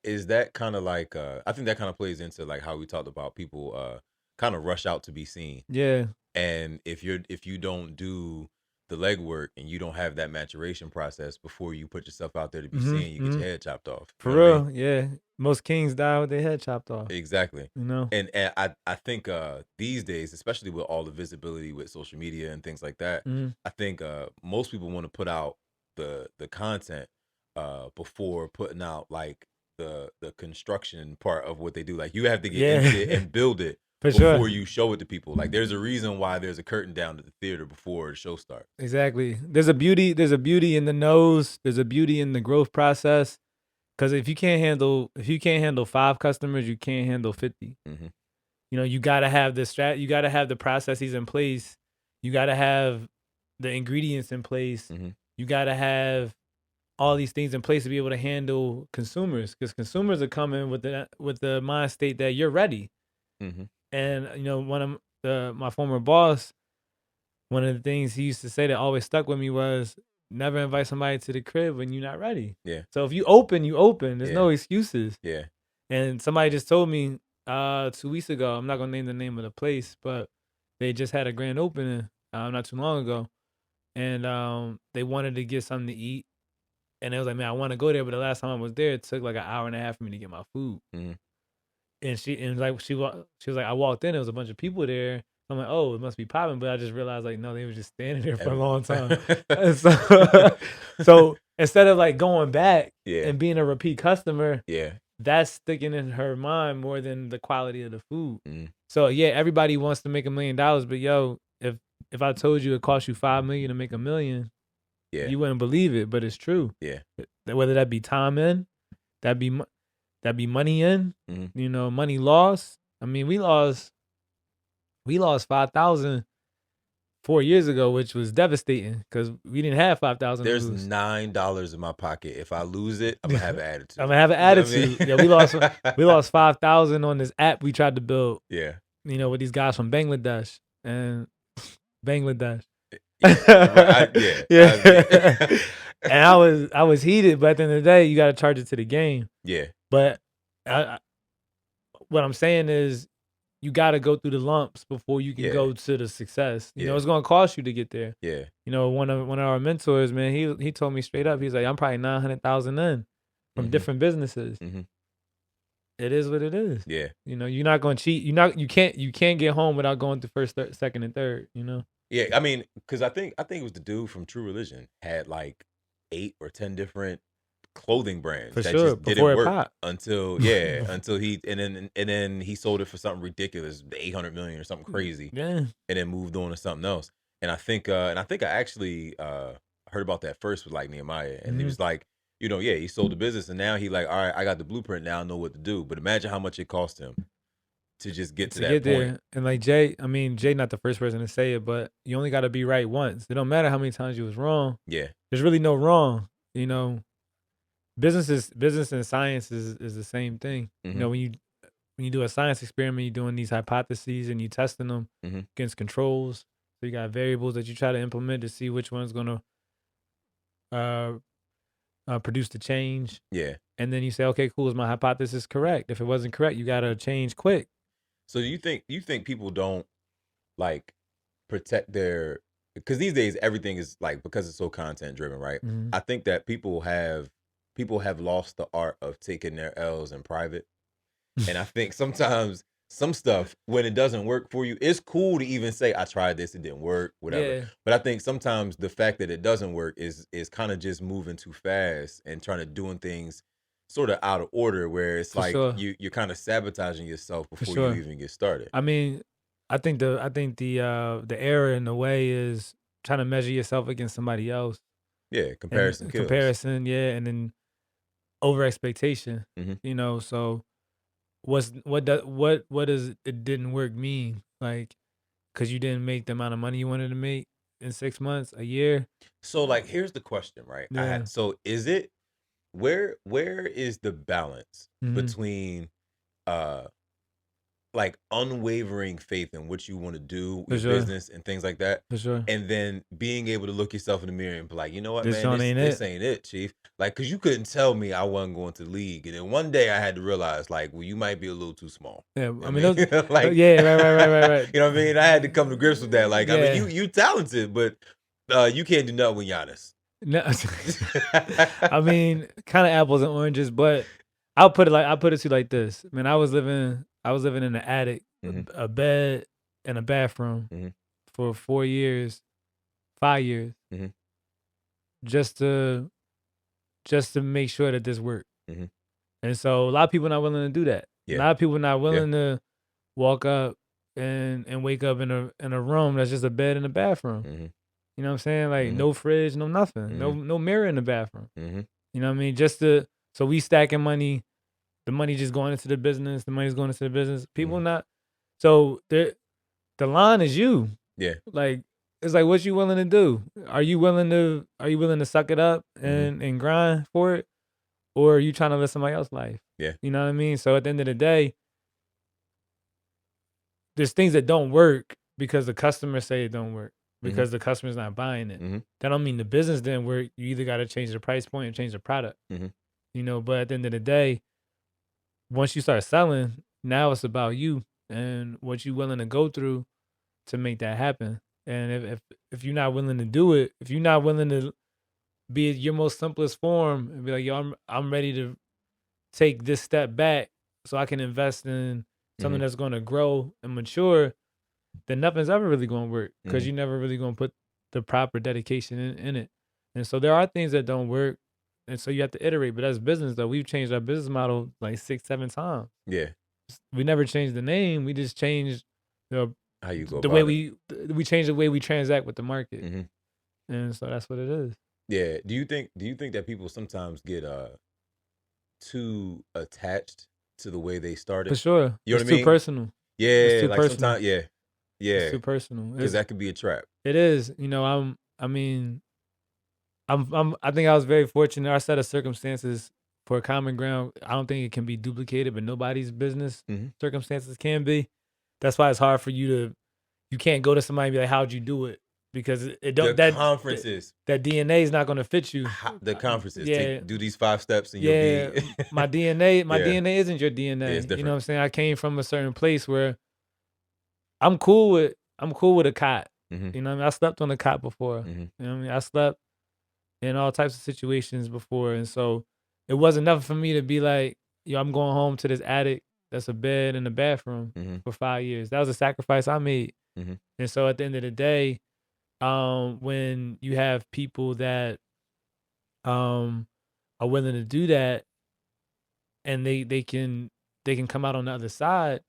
A: kind of like I think that kind of plays into like how we talked about people kind of rush out to be seen.
B: Yeah.
A: And if you don't do the legwork and you don't have that maturation process before you put yourself out there to be
B: Mm-hmm.
A: seen, you get
B: Mm-hmm.
A: your head chopped off. You
B: For
A: know what I mean?
B: real. Yeah. Most kings die with their head chopped off.
A: Exactly.
B: You know?
A: And I think these days, especially with all the visibility with social media and things like that,
B: Mm-hmm.
A: I think most people want to put out the content before putting out like the construction part of what they do. Like you have to get into it
B: Yeah.
A: and build it
B: For
A: before
B: sure.
A: you show it to people. Like there's a reason why there's a curtain down to the theater before the show starts.
B: Exactly. There's a beauty in the nose. There's a beauty in the growth process. Cause if you can't handle 5 customers, you can't handle 50.
A: Hmm.
B: You know, you gotta have you gotta have the processes in place. You gotta have the ingredients in place.
A: Hmm.
B: You gotta have all these things in place to be able to handle consumers. Because consumers are coming with the mind state that you're ready.
A: Hmm.
B: And you know, one of my former boss, one of the things he used to say that always stuck with me was never invite somebody to the crib when you're not ready.
A: Yeah.
B: So if you open, you open. There's
A: Yeah.
B: no excuses.
A: Yeah.
B: And somebody just told me 2 weeks ago, I'm not gonna name the name of the place, but they just had a grand opening not too long ago. And they wanted to get something to eat. And it was like, man, I want to go there, but the last time I was there, it took like an hour and a half for me to get my food.
A: Hmm.
B: And she was like, I walked in, there was a bunch of people there. I'm like, oh, it must be popping, but I just realized like, no, they were just standing there for a long time. And so instead of like going back
A: Yeah.
B: and being a repeat customer,
A: Yeah.
B: that's sticking in her mind more than the quality of the food.
A: Mm.
B: So yeah, everybody wants to make $1 million, but yo, if I told you it cost you $5 million to make $1 million,
A: Yeah.
B: you wouldn't believe it, but it's true.
A: Yeah.
B: Whether that be time in, that be money in,
A: Hmm.
B: you know, money lost. I mean, we lost 5,000 4 years ago, which was devastating because we didn't have 5,000 to
A: There's
B: lose.
A: $9 in my pocket. If I lose it, I'm gonna have an attitude.
B: I'm gonna have an
A: You know what I
B: attitude.
A: mean?
B: Yeah, we lost 5,000 on this app we tried to build.
A: Yeah.
B: You know, with these guys from Bangladesh and Bangladesh.
A: Yeah.
B: Yeah. And I was heated, but at the end of the day, you got to charge it to the game.
A: Yeah.
B: But what I'm saying is, you got to go through the lumps before you can
A: Yeah.
B: go to the success. You know,
A: Yeah.
B: it's going to cost you to get there.
A: Yeah.
B: You know, one of our mentors, man, he told me straight up. He's like, I'm probably 900,000 in from
A: Mhm.
B: different businesses.
A: Mhm.
B: It is what it is.
A: Yeah.
B: You know, you're not going to cheat. You can't get home without going through first, second, and third. You know.
A: Yeah. I mean, because I think it was the dude from True Religion had like 8 or 10 different clothing brands
B: For
A: that
B: sure,
A: just
B: before
A: didn't
B: it
A: work
B: popped.
A: until he and then he sold it for something ridiculous, 800 million or something crazy,
B: Yeah.
A: and then moved on to something else. And I think I actually heard about that first with like Nehemiah, and he
B: Mhm.
A: was like, you know, yeah, he sold the business, and now he like, all right, I got the blueprint, now I know what to do. But imagine how much it cost him to just get to
B: To
A: that
B: get
A: point.
B: there. And like Jay not the first person to say it, but you only got to be right once. It don't matter how many times you was wrong.
A: Yeah.
B: There's really no wrong. You know, business and science is the same thing.
A: Mhm.
B: You know, when you do a science experiment, you're doing these hypotheses and you testing them
A: Mhm.
B: against controls. So you got variables that you try to implement to see which one's gonna produce the change.
A: Yeah.
B: And then you say, okay, cool, is my hypothesis correct? If it wasn't correct, you gotta change quick.
A: So you think people don't like protect their because these days everything is like, because it's so content driven, right?
B: Mhm.
A: I think that people have lost the art of taking their L's in private. And I think sometimes some stuff, when it doesn't work for you, it's cool to even say, I tried this, it didn't work, whatever.
B: Yeah,
A: But I think sometimes the fact that it doesn't work is kind of just moving too fast and trying to doing things sort of out of order, where it's
B: for
A: like
B: sure,
A: you're kind of sabotaging yourself
B: for
A: before you
B: sure.
A: even get started.
B: I mean, I think the error in a way is trying to measure yourself against somebody else,
A: Yeah,
B: and
A: comparison kills.
B: comparison, yeah, and then over expectation.
A: Hmm.
B: So what does it didn't work mean? Like, because you didn't make the amount of money you wanted to make in 6 months, a year.
A: So like, here's the question, right?
B: Yeah.
A: So is it, where is the balance
B: Hmm.
A: between uh like unwavering faith in what you want to do,
B: For
A: your
B: sure.
A: business and things like that,
B: For sure.
A: and then being able to look yourself in the mirror and be like, you know what,
B: This
A: man,
B: joint
A: this
B: ain't
A: this
B: it.
A: ain't it, chief. Like, cause you couldn't tell me I wasn't going to the league, and then one day I had to realize, like, well, you might be a little too small.
B: Yeah.
A: You
B: I
A: know
B: mean,
A: what
B: those.
A: I mean? Like,
B: Yeah. Right. Right. Right. Right. Right.
A: you know what I mean? I had to come to grips with that. Like, I mean, you
B: Yeah.
A: you talented, but you can't do nothing with Giannis.
B: No, I mean, kind of apples and oranges, but I'll put it to you like this. Man, I was living in an attic,
A: Hmm.
B: a bed, and a bathroom
A: Hmm.
B: for 4 years, 5 years,
A: Hmm.
B: just to just to make sure that this worked.
A: Hmm.
B: And so a lot of people not willing to do that. A
A: Yeah.
B: lot of people not
A: Yeah.
B: willing to walk up and wake up in a room that's just a bed and a bathroom.
A: Hmm.
B: You know what I'm saying? Like
A: Hmm.
B: no fridge, no nothing, no
A: Hmm.
B: no mirror in the bathroom.
A: Hmm.
B: You know what I mean? So we stacking money, the money just going into the business, the money's going into the business. People
A: Hmm.
B: not so the line is you.
A: Yeah.
B: Like it's like what you willing to do? Are you willing to suck it up
A: Hmm.
B: and grind for it? Or are you trying to live somebody else's life?
A: Yeah.
B: You know what I mean? So at the end of the day, there's things that don't work because the customers say it don't work
A: Hmm.
B: because the customer's not buying it.
A: Hmm.
B: That don't mean the business didn't work. You either got to change the price point or change the product.
A: Hmm.
B: But at the end of the day, once you start selling, now it's about you and what you willing to go through to make that happen. And if you're not willing to do it, if you're not willing to be at your most simplest form and be like, yo, I'm ready to take this step back so I can invest in something
A: Hmm.
B: that's going to grow and mature, then nothing's ever really going to work because
A: Hmm.
B: you're never really going to put the proper dedication in it. And so there are things that don't work. And so you have to iterate. But as business, though, we've changed our business model like 6, 7 times.
A: Yeah.
B: We never changed the name. We just changed the
A: How you go
B: the way
A: about it.
B: we changed the way we transact with the market.
A: Hmm.
B: And so that's what it is.
A: Yeah. Do you think that people sometimes get too attached to the way they
B: For
A: started?
B: sure.
A: You know
B: It's
A: what I
B: too
A: mean?
B: personal. It's
A: Yeah,
B: too
A: like
B: personal.
A: sometimes, yeah.
B: It's
A: Yeah.
B: too personal.
A: Because that could be a trap.
B: It is. I mean, I think I was very fortunate. Our set of circumstances for a common ground, I don't think it can be duplicated, but nobody's business
A: Hmm.
B: circumstances can be. That's why it's hard for you can't go to somebody and be like, how'd you do it? Because it
A: The
B: don't that
A: conferences,
B: that DNA is not going to fit you.
A: the conferences,
B: Yeah,
A: do these 5 steps and you'll
B: yeah.
A: be,
B: My DNA, my
A: yeah,
B: DNA isn't your
A: yeah,
B: DNA.
A: it's
B: You know what
A: different.
B: I'm saying? I came from a certain place where I'm cool with a cot.
A: Hmm.
B: You know what I mean? I slept on a cot before.
A: Hmm.
B: You know what I mean? I slept in all types of situations before. And so it wasn't enough for me to be like, yo, I'm going home to this attic that's a bed and a bathroom
A: Hmm.
B: for 5 years. That was a sacrifice I made.
A: Hmm.
B: And so at the end of the day, when you have people that um are willing to do that and they can come out on the other side,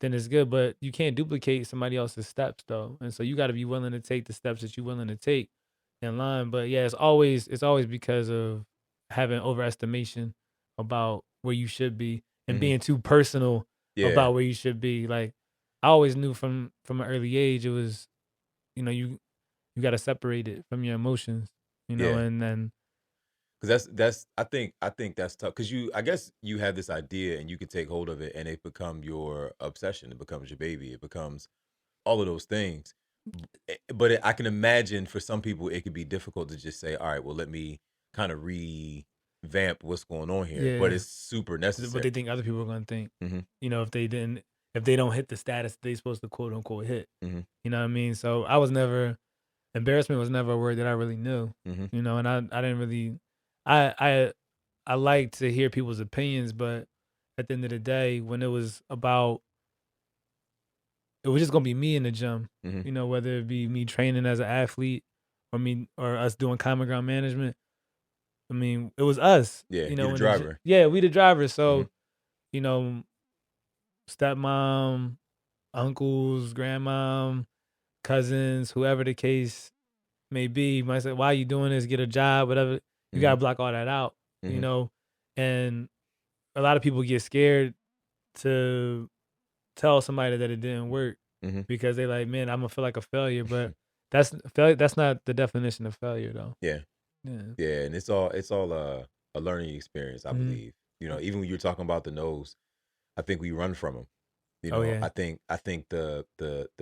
B: then it's good. But you can't duplicate somebody else's steps though. And so you gotta be willing to take the steps that you're willing to take in line. But yeah, it's always because of having overestimation about where you should be and
A: Hmm.
B: being too personal
A: Yeah.
B: about where you should be. Like I always knew from an early age it was, you gotta separate it from your emotions,
A: Yeah.
B: and then
A: Because I think that's tough. Because I guess you have this idea and you can take hold of it and it become your obsession. It becomes your baby. It becomes all of those things. But I can imagine for some people it could be difficult to just say, all right, well, let me kind of revamp what's going on here. But
B: yeah,
A: it's super
B: what
A: necessary.
B: they think other people are gonna think.
A: Hmm.
B: If they don't hit the status they supposed to quote unquote hit.
A: Hmm.
B: You know what I mean? So I was never embarrassment was never a word that I really knew,
A: Mhm.
B: and I didn't really, I I like to hear people's opinions, but at the end of the day, when it was about, it was just gonna be me in the gym,
A: Mhm.
B: whether it be me training as an athlete or us doing common ground management. I mean, it was us,
A: Yeah, you the
B: in the
A: driver.
B: yeah, we the drivers.
A: Mhm.
B: So, you know, stepmom, uncles, grandmom, cousins, whoever the case may be, might say, "Why are you doing this? Get a job, whatever." You gotta
A: Mhm.
B: block all that out,
A: Mhm.
B: and a lot of people get scared to tell somebody that it didn't work
A: Mhm.
B: because they like, man, I'm gonna feel like a failure. But that's failure. That's not the definition of failure, though.
A: Yeah.
B: Yeah.
A: Yeah, and it's all a learning experience, I
B: Mhm.
A: believe. Even when you're talking about the no's, I think we run from them.
B: Oh yeah.
A: I think the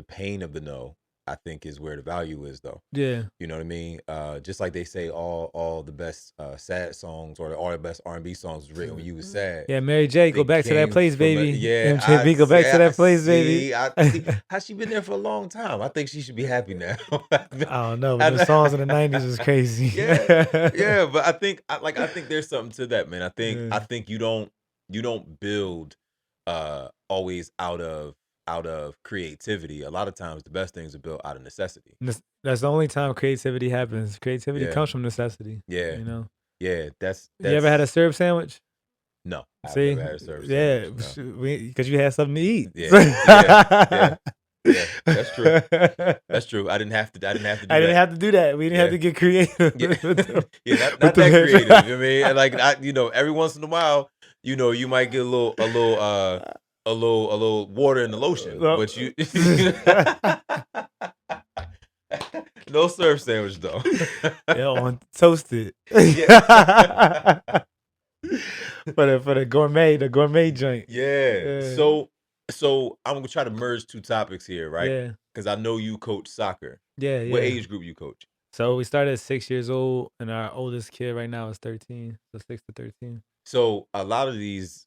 A: pain of the no, I think is where the value is though.
B: Yeah.
A: You know what I mean? Just like they say all the best sad songs or all the best R&B songs was written when you was sad.
B: Yeah. Mary J, go
A: They
B: back to that
A: came
B: place,
A: from
B: baby.
A: yeah,
B: MJB, go back to that place, baby.
A: I see how she been there for a long time. I think she should be happy now.
B: I don't know, but the
A: I-
B: songs in the '90s was crazy.
A: yeah, yeah, but I think there's something to that, man. I
B: Yeah.
A: think you don't build always out of creativity. A lot of times the best things are built out of necessity.
B: That's the only time creativity happens. Creativity
A: Yeah.
B: comes from necessity.
A: Yeah.
B: You know.
A: Yeah,
B: You ever had a
A: that's
B: syrup sandwich?
A: no, I've
B: See,
A: never had a service
B: yeah,
A: sandwich. No.
B: because you had something to eat.
A: Yeah. Yeah. Yeah. Yeah. That's true. That's true. I didn't have to
B: I
A: do
B: didn't
A: that.
B: have to do that. We didn't have
A: Yeah.
B: to get creative
A: Yeah.
B: with the
A: Yeah, not
B: with
A: not
B: the
A: that creative.
B: veg.
A: You know what I mean? And like every once in a while, you might get a little water in the lotion,
B: Well,
A: but you no surf sandwich though.
B: yeah, on toasted.
A: Yeah.
B: For the gourmet joint.
A: Yeah.
B: Yeah,
A: So I'm gonna try to merge two topics here, right?
B: yeah,
A: Because I know you coach soccer.
B: yeah,
A: What
B: yeah.
A: age group you coach?
B: So we started at 6 years old, and our oldest kid right now is 13. So 6 to 13.
A: So a lot of these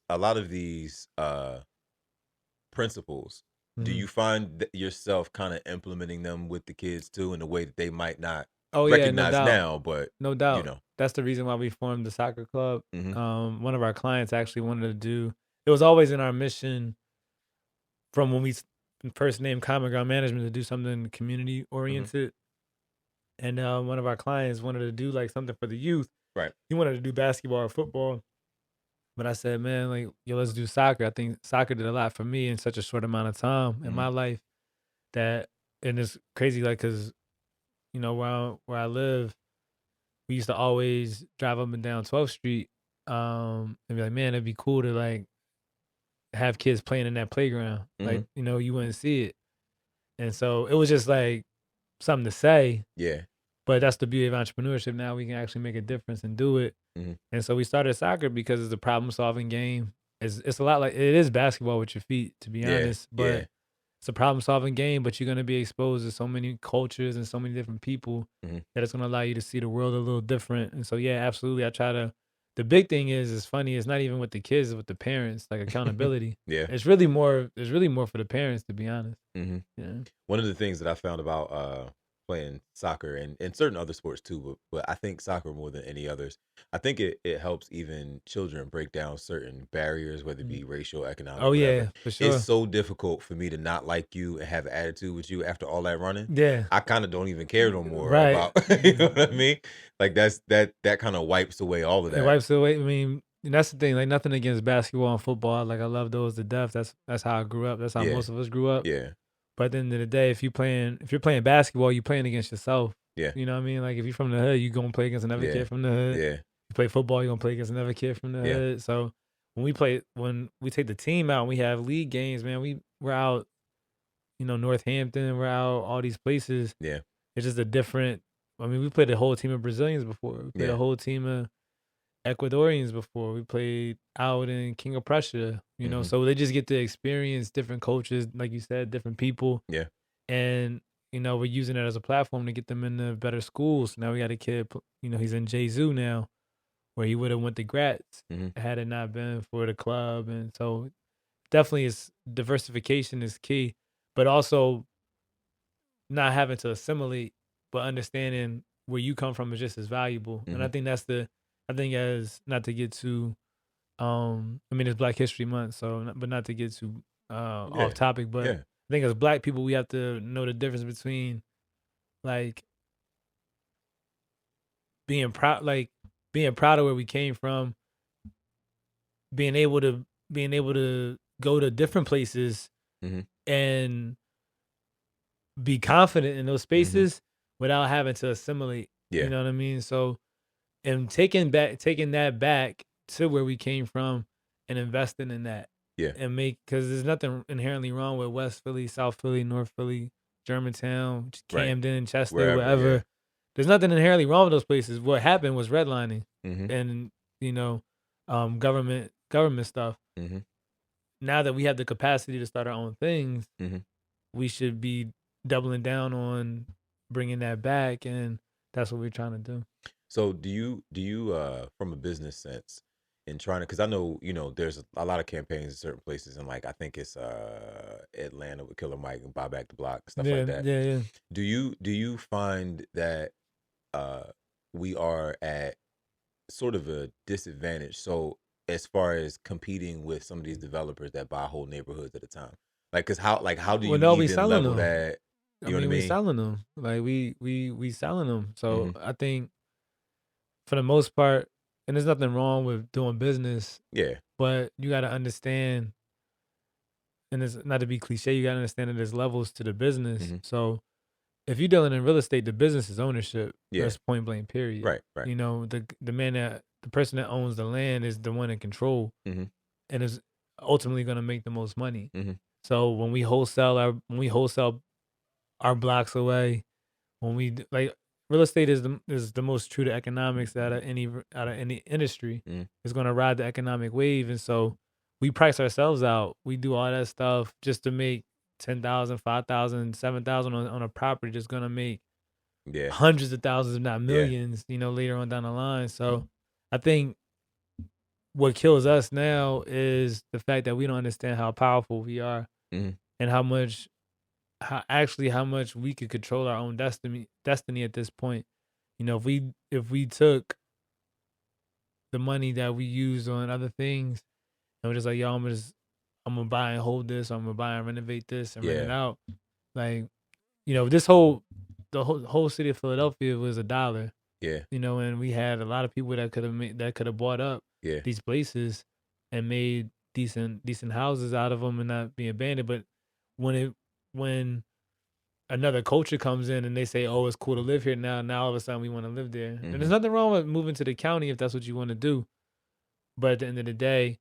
A: principles, do
B: Mhm.
A: you find yourself kind of implementing them with the kids too in a way that they might not
B: Oh yeah, no
A: recognize
B: doubt.
A: now, but
B: No
A: you
B: doubt.
A: know?
B: That's the reason why we formed the soccer club.
A: Hmm.
B: One of our clients actually wanted to do. It was always in our mission from when we first named Common Ground Management to do something community
A: Hmm.
B: oriented. And one of our clients wanted to do like something for the youth.
A: Right.
B: He wanted to do basketball or football, but I said, man, like, yo, let's do soccer. I think soccer did a lot for me in such a short amount of time in
A: Hmm.
B: my life that, and it's crazy, like, cause where I live, we used to always drive up and down 12th Street, and be like, man, it'd be cool to like have kids playing in that playground.
A: Hmm.
B: Like, you wouldn't see it. And so it was just like something to say,
A: Yeah.
B: but that's the beauty of entrepreneurship. Now we can actually make a difference and do it.
A: Hmm.
B: And so we started soccer because it's a problem solving game. It's a lot like it is basketball with your feet, to be
A: Yeah.
B: honest,
A: Yeah.
B: but it's a problem solving game, but you're gonna be exposed to so many cultures and so many different people
A: Hmm.
B: that it's gonna allow you to see the world a little different. And so yeah, absolutely. I try to the big thing is it's funny, it's not even with the kids, it's with the parents, like accountability.
A: Yeah.
B: It's really more for the parents, to be honest.
A: Hmm.
B: Yeah.
A: One of the things that I found about playing soccer and certain other sports too, but I think soccer more than any others, I think it helps even children break down certain barriers, whether it
B: Mm.
A: be racial, economic,
B: Oh
A: whatever.
B: yeah, for
A: It's
B: sure.
A: so difficult for me to not like you and have an attitude with you after all that running.
B: Yeah.
A: I kind of don't even care no more
B: Right.
A: about you know what I mean? Like that kind of wipes away all of
B: It
A: that.
B: wipes away. I mean, and that's the thing. Like nothing against basketball and football. Like I love those to death. That's how I grew up. That's how
A: Yeah.
B: most of us grew up.
A: Yeah.
B: But at the end of the day, if you're playing basketball, you're playing against yourself.
A: Yeah.
B: You know what I mean? Like if you're from the hood, you're gonna play against another
A: Yeah.
B: kid from the hood.
A: Yeah.
B: You play football, you're gonna play against another kid from the
A: Yeah.
B: hood. So when we take the team out and we have league games, man, we're out, Northampton, we're out all these places.
A: Yeah.
B: It's just a different. I mean, we played a whole team of Brazilians before. We played a
A: Yeah.
B: whole team of Ecuadorians before. We played out in King of Prussia.
A: Hmm.
B: So they just get to experience different cultures, like you said, different people.
A: Yeah.
B: And, we're using it as a platform to get them into better schools. Now we got a kid, he's in Jesu now, where he would have went to Gratz
A: Hmm.
B: had it not been for the club. And so definitely is diversification is key, but also not having to assimilate but understanding where you come from is just as valuable. And I
A: Mhm.
B: think I think as not to get too, I mean, it's Black History Month, so, but not to get too off
A: Yeah.
B: topic, but
A: Yeah.
B: I think as Black people, we have to know the difference between like like being proud of where we came from, being able to go to different places
A: Mhm.
B: and be confident in those
A: Mhm.
B: spaces without having to assimilate. You
A: Yeah.
B: know what I mean? So, and taking that back to where we came from and investing in that
A: Yeah.
B: and make, because there's nothing inherently wrong with West Philly, South Philly, North Philly, Germantown,
A: Right.
B: Camden, Chester,
A: Wherever. Yeah.
B: wherever. There's nothing inherently wrong with those places. What happened was redlining
A: Mhm.
B: and, you know, government stuff.
A: Mhm.
B: Now that we have the capacity to start our own things,
A: Mhm.
B: we should be doubling down on bringing that back, and that's what we're trying to do.
A: So do you from a business sense in trying to, because I know, there's a lot of campaigns in certain places, and like I think it's Atlanta with Killer Mike and Buy Back the Block, stuff like
B: Yeah,
A: that.
B: yeah, yeah.
A: Do you find that uh we are at sort of a disadvantage, so as far as competing with some of these developers that buy whole neighborhoods at a time? Like, cause how do
B: Well,
A: you
B: no, we
A: even
B: selling
A: level
B: them.
A: that?
B: I
A: You know what I
B: mean, we
A: mean?
B: selling them. Like we selling them. So
A: Hmm.
B: I think for the most part, and there's nothing wrong with doing business,
A: Yeah.
B: but you got to understand, and it's not to be cliche, you got to understand that there's levels to the business.
A: Hmm.
B: So if you're dealing in real estate, the business is ownership.
A: Yeah.
B: That's point blank. Period.
A: Right. Right.
B: The person that owns the land is the one in control
A: Hmm.
B: and is ultimately going to make the most money.
A: Hmm.
B: So when we wholesale our blocks away, when like real estate is the most true to economics out of any industry.
A: Hmm.
B: Is going to ride the economic wave, and so we price ourselves out. We do all that stuff just to make 10,000, 5,000, 7,000 on a property that's going to make
A: Yeah.
B: hundreds of thousands, if not
A: Yeah.
B: millions, later on down the line. So I think what kills us now is the fact that we don't understand how powerful we are
A: Hmm.
B: and how much we could control our own destiny at this point. If we took the money that we use on other things and we're just like, yo, I'm gonna buy and hold this, or I'm gonna buy and renovate this and rent it
A: Yeah.
B: out. Like, this whole city of Philadelphia was $1.
A: Yeah.
B: And we had a lot of people that could have bought up
A: Yeah.
B: these places and made decent houses out of them and not be abandoned. But when when another culture comes in and they say, "Oh, it's cool to live here now," all of a sudden we want to live there. And there's
A: Hmm.
B: nothing wrong with moving to the county if that's what you want to do. But at the end of the day,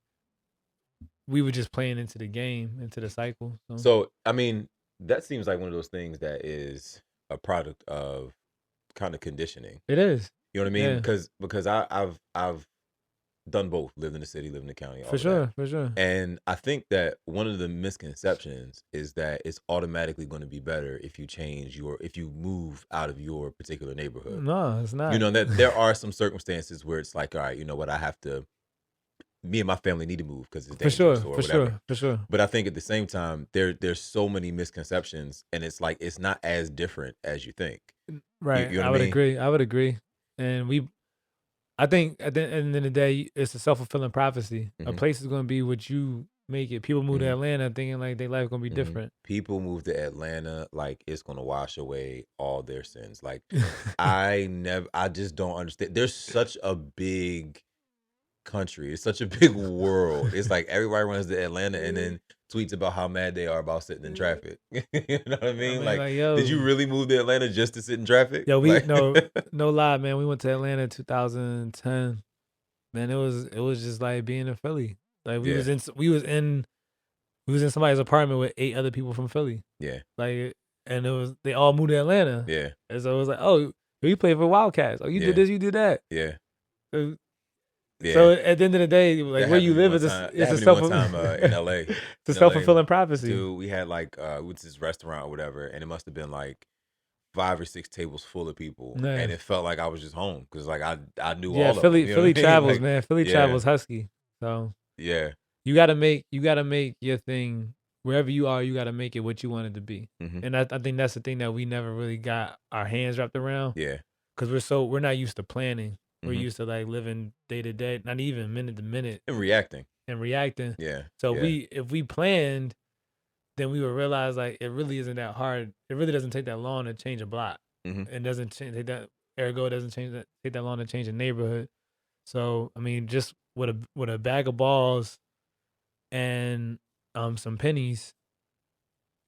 B: we were just playing into the game, into the cycle. So
A: So, I mean, that seems like one of those things that is a product of kind of conditioning.
B: it is,
A: You know what I mean?
B: yeah,
A: Because I've done both, lived in the city, lived in the county,
B: for
A: all of that.
B: sure, for sure.
A: And I think that one of the misconceptions is that it's automatically going to be better if you move out of your particular neighborhood.
B: No, it's
A: You
B: not.
A: know, that there are some circumstances where it's like, all right, you know what, me and my family need to move because it's
B: For
A: dangerous
B: sure,
A: or
B: for
A: whatever.
B: sure, for sure.
A: But I think at the same time, there's so many misconceptions, and it's like it's not as different as you think. You
B: Right,
A: know what
B: I
A: I
B: would
A: mean?
B: agree. I would agree. And I think at the end of the day, it's a self fulfilling prophecy. A
A: Hmm.
B: place is going to be what you make it. People move to
A: Hmm.
B: Atlanta thinking like their life going to be
A: Hmm.
B: different.
A: People move to Atlanta like it's gonna wash away all their sins. Like I just don't understand. There's such a big country. It's such a big world. It's like everybody runs to Atlanta and then tweets about how mad they are about sitting in traffic. You know what I
B: I
A: mean?
B: mean,
A: Like,
B: like,
A: did you
B: yo,
A: really move to Atlanta just to sit in traffic?
B: yo, we
A: Like,
B: no lie, man. We went to Atlanta in 2010. Man, it was just like being in Philly. Like
A: yeah,
B: we was in somebody's apartment with 8 other people from Philly.
A: yeah,
B: Like, and they all moved to Atlanta.
A: yeah,
B: And so it was like, oh, you play for Wildcats. Oh, you did
A: yeah,
B: this, you did that.
A: yeah,
B: Uh,
A: yeah.
B: So at the end of the day, like
A: That
B: where
A: happened
B: you
A: to me
B: live
A: one
B: is
A: time. That
B: it's a
A: happened to me
B: self
A: one time in LA.
B: it's a
A: In
B: self
A: LA,
B: fulfilling prophecy.
A: dude, we had like we went to this restaurant or whatever, and it must have been like 5 or 6 tables full of people,
B: Yeah,
A: and it felt like I was just home because like I knew
B: yeah.
A: all of them. You know
B: Philly
A: what I mean?
B: travels,
A: Like,
B: man. Philly
A: yeah,
B: travels husky. So
A: yeah,
B: you gotta make your thing wherever you are, you got to make it what you want it to be.
A: Mm-hmm.
B: And I think that's the thing that we never really got our hands wrapped around.
A: Yeah.
B: Because we're not used to planning. We're
A: Mm-hmm.
B: used to like living day to day, not even minute to minute,
A: And reacting.
B: Yeah. So
A: Yeah.
B: if we planned, then we would realize like it really isn't that hard. It really doesn't take that long to change a block.
A: Mm-hmm.
B: It doesn't take that. Ergo, it doesn't take that long to change a neighborhood. So I mean, just with a bag of balls and some pennies,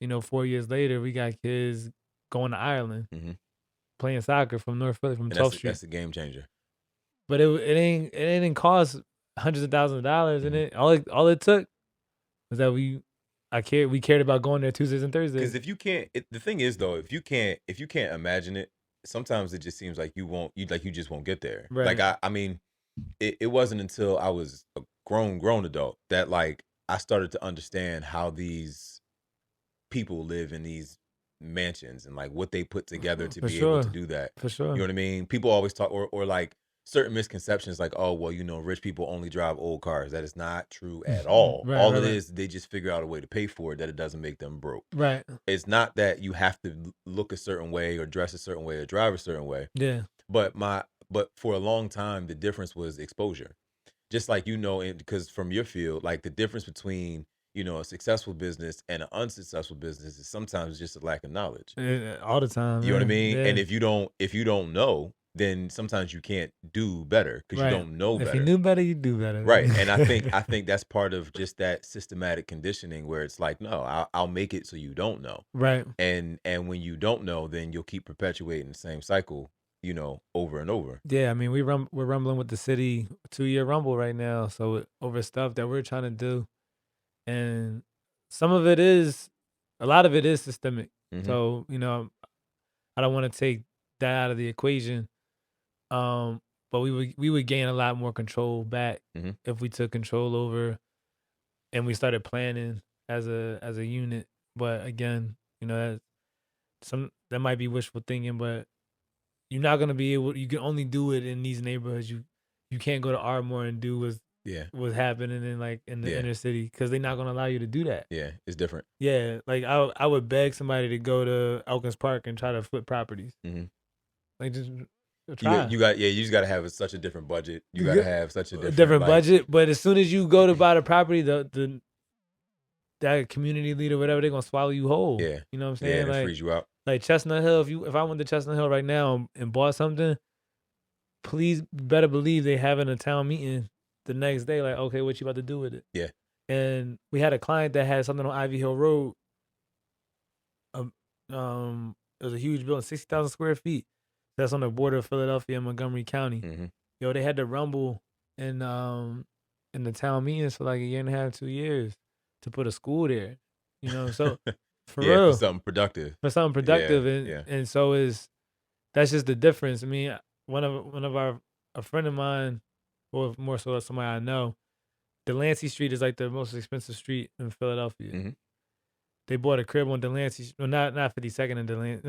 B: 4 years later, we got kids going to Ireland
A: Mm-hmm.
B: playing soccer from North Philly from
A: And
B: 12th Street.
A: that's a game changer.
B: But it didn't cost hundreds of thousands of dollars in it. All it took was that we cared about going there Tuesdays and Thursdays.
A: Because if you can't, the thing is though, if you can't imagine it, sometimes it just seems like you just won't get there.
B: Right.
A: Like I mean, it wasn't until I was a grown adult that like I started to understand how these people live in these mansions and like what they put together to be able to do that.
B: For sure.
A: You know what I mean? People always talk or like certain misconceptions like, oh, well, rich people only drive old cars. That is not true at all. All it is, they just figure out a way to pay for it that it doesn't make them broke.
B: Right.
A: It's not that you have to look a certain way or dress a certain way or drive a certain way.
B: Yeah.
A: But for a long time, the difference was exposure. Just like, because from your field, like the difference between, a successful business and an unsuccessful business is sometimes just a lack of knowledge.
B: All the time.
A: You know what I mean?
B: Yeah.
A: And if you don't know, then sometimes you can't do better because you don't know better.
B: If you knew better, you do better.
A: Right. And I think that's part of just that systematic conditioning where it's like, no, I'll make it so you don't know.
B: Right.
A: And when you don't know, then you'll keep perpetuating the same cycle, over and over.
B: Yeah, I mean, we're rumbling with the city 2-year rumble right now, so over stuff that we're trying to do, and a lot of it is systemic.
A: Mm-hmm.
B: So I don't want to take that out of the equation, but we would gain a lot more control back
A: Mm-hmm.
B: if we took control over, and we started planning as a unit. But again, that might be wishful thinking, but you're not gonna be able. You can only do it in these neighborhoods. You can't go to Ardmore and do what's happening in the inner city because they're not gonna allow you to do that.
A: Yeah, it's different.
B: Yeah, like I would beg somebody to go to Elkins Park and try to flip properties.
A: Mm-hmm.
B: Like just try.
A: You just gotta have such a different budget. You gotta have such a
B: different budget. But as soon as you go to buy the property, that community leader, whatever, they're gonna swallow you whole.
A: Yeah,
B: you know what I'm saying?
A: Yeah, freeze you out.
B: Like Chestnut Hill, if I went to Chestnut Hill right now and bought something, please better believe they having a town meeting the next day. Like, okay, what you about to do with it?
A: Yeah.
B: And we had a client that had something on Ivy Hill Road. It was a huge building, 60,000 square feet. That's on the border of Philadelphia and Montgomery County.
A: Mm-hmm.
B: Yo, they had to rumble in the town meetings for like a year and a half, 2 years to put a school there. So. For real.
A: For something productive.
B: And so that's just the difference. I mean, a friend of mine, or more so somebody I know, Delancey Street is like the most expensive street in Philadelphia.
A: Mm-hmm.
B: They bought a crib on Delancey, well, not 52nd and Delancey,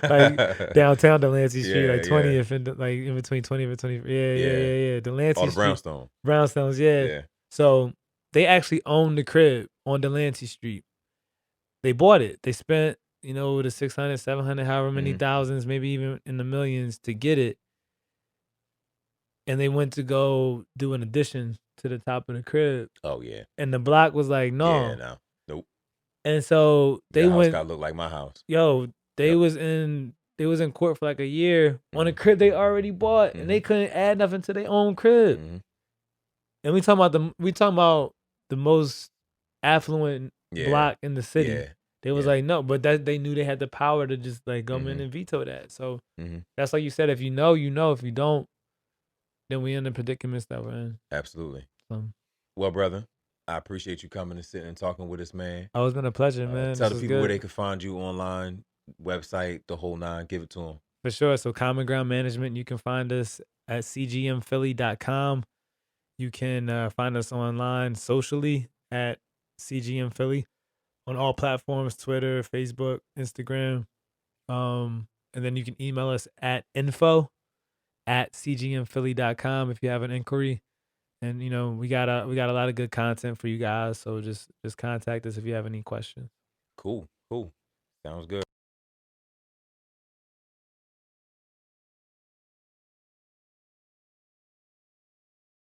B: like downtown Delancey Street, like 20th and like in between 20th and 20th. Yeah. Delancey
A: all the
B: Street.
A: brownstones.
B: Yeah. So they actually own the crib on Delancey Street. They bought it. They spent, the 600, 700, however many thousands, maybe even in the millions to get it. And they went to go do an addition to the top of the crib.
A: Oh, yeah.
B: And the block was like, no.
A: Yeah, no. Nope.
B: And so they
A: house
B: went.
A: gotta look like my house.
B: Yo, they was in court for like a year on a crib they already bought, and they couldn't add nothing to their own crib.
A: Mm-hmm.
B: And we talking about the most affluent block in the city.
A: Yeah.
B: They was like, no, but that they knew they had the power to just like come in and veto that. So that's like you said, if you know, you know. If you don't, then we in the predicaments that we're in.
A: Absolutely. Well, brother, I appreciate you coming and sitting and talking with us, man.
B: Oh, it's been a pleasure, man.
A: Tell the people where they can find you online, website, the whole nine. Give it to them.
B: For sure. So Common Ground Management, you can find us at cgmphilly.com. You can find us online socially at CGM Philly on all platforms, Twitter, Facebook, Instagram. And then you can email us at info@cgmphilly.com if you have an inquiry. And we got a lot of good content for you guys. So just contact us if you have any questions.
A: Cool. Cool. Sounds good.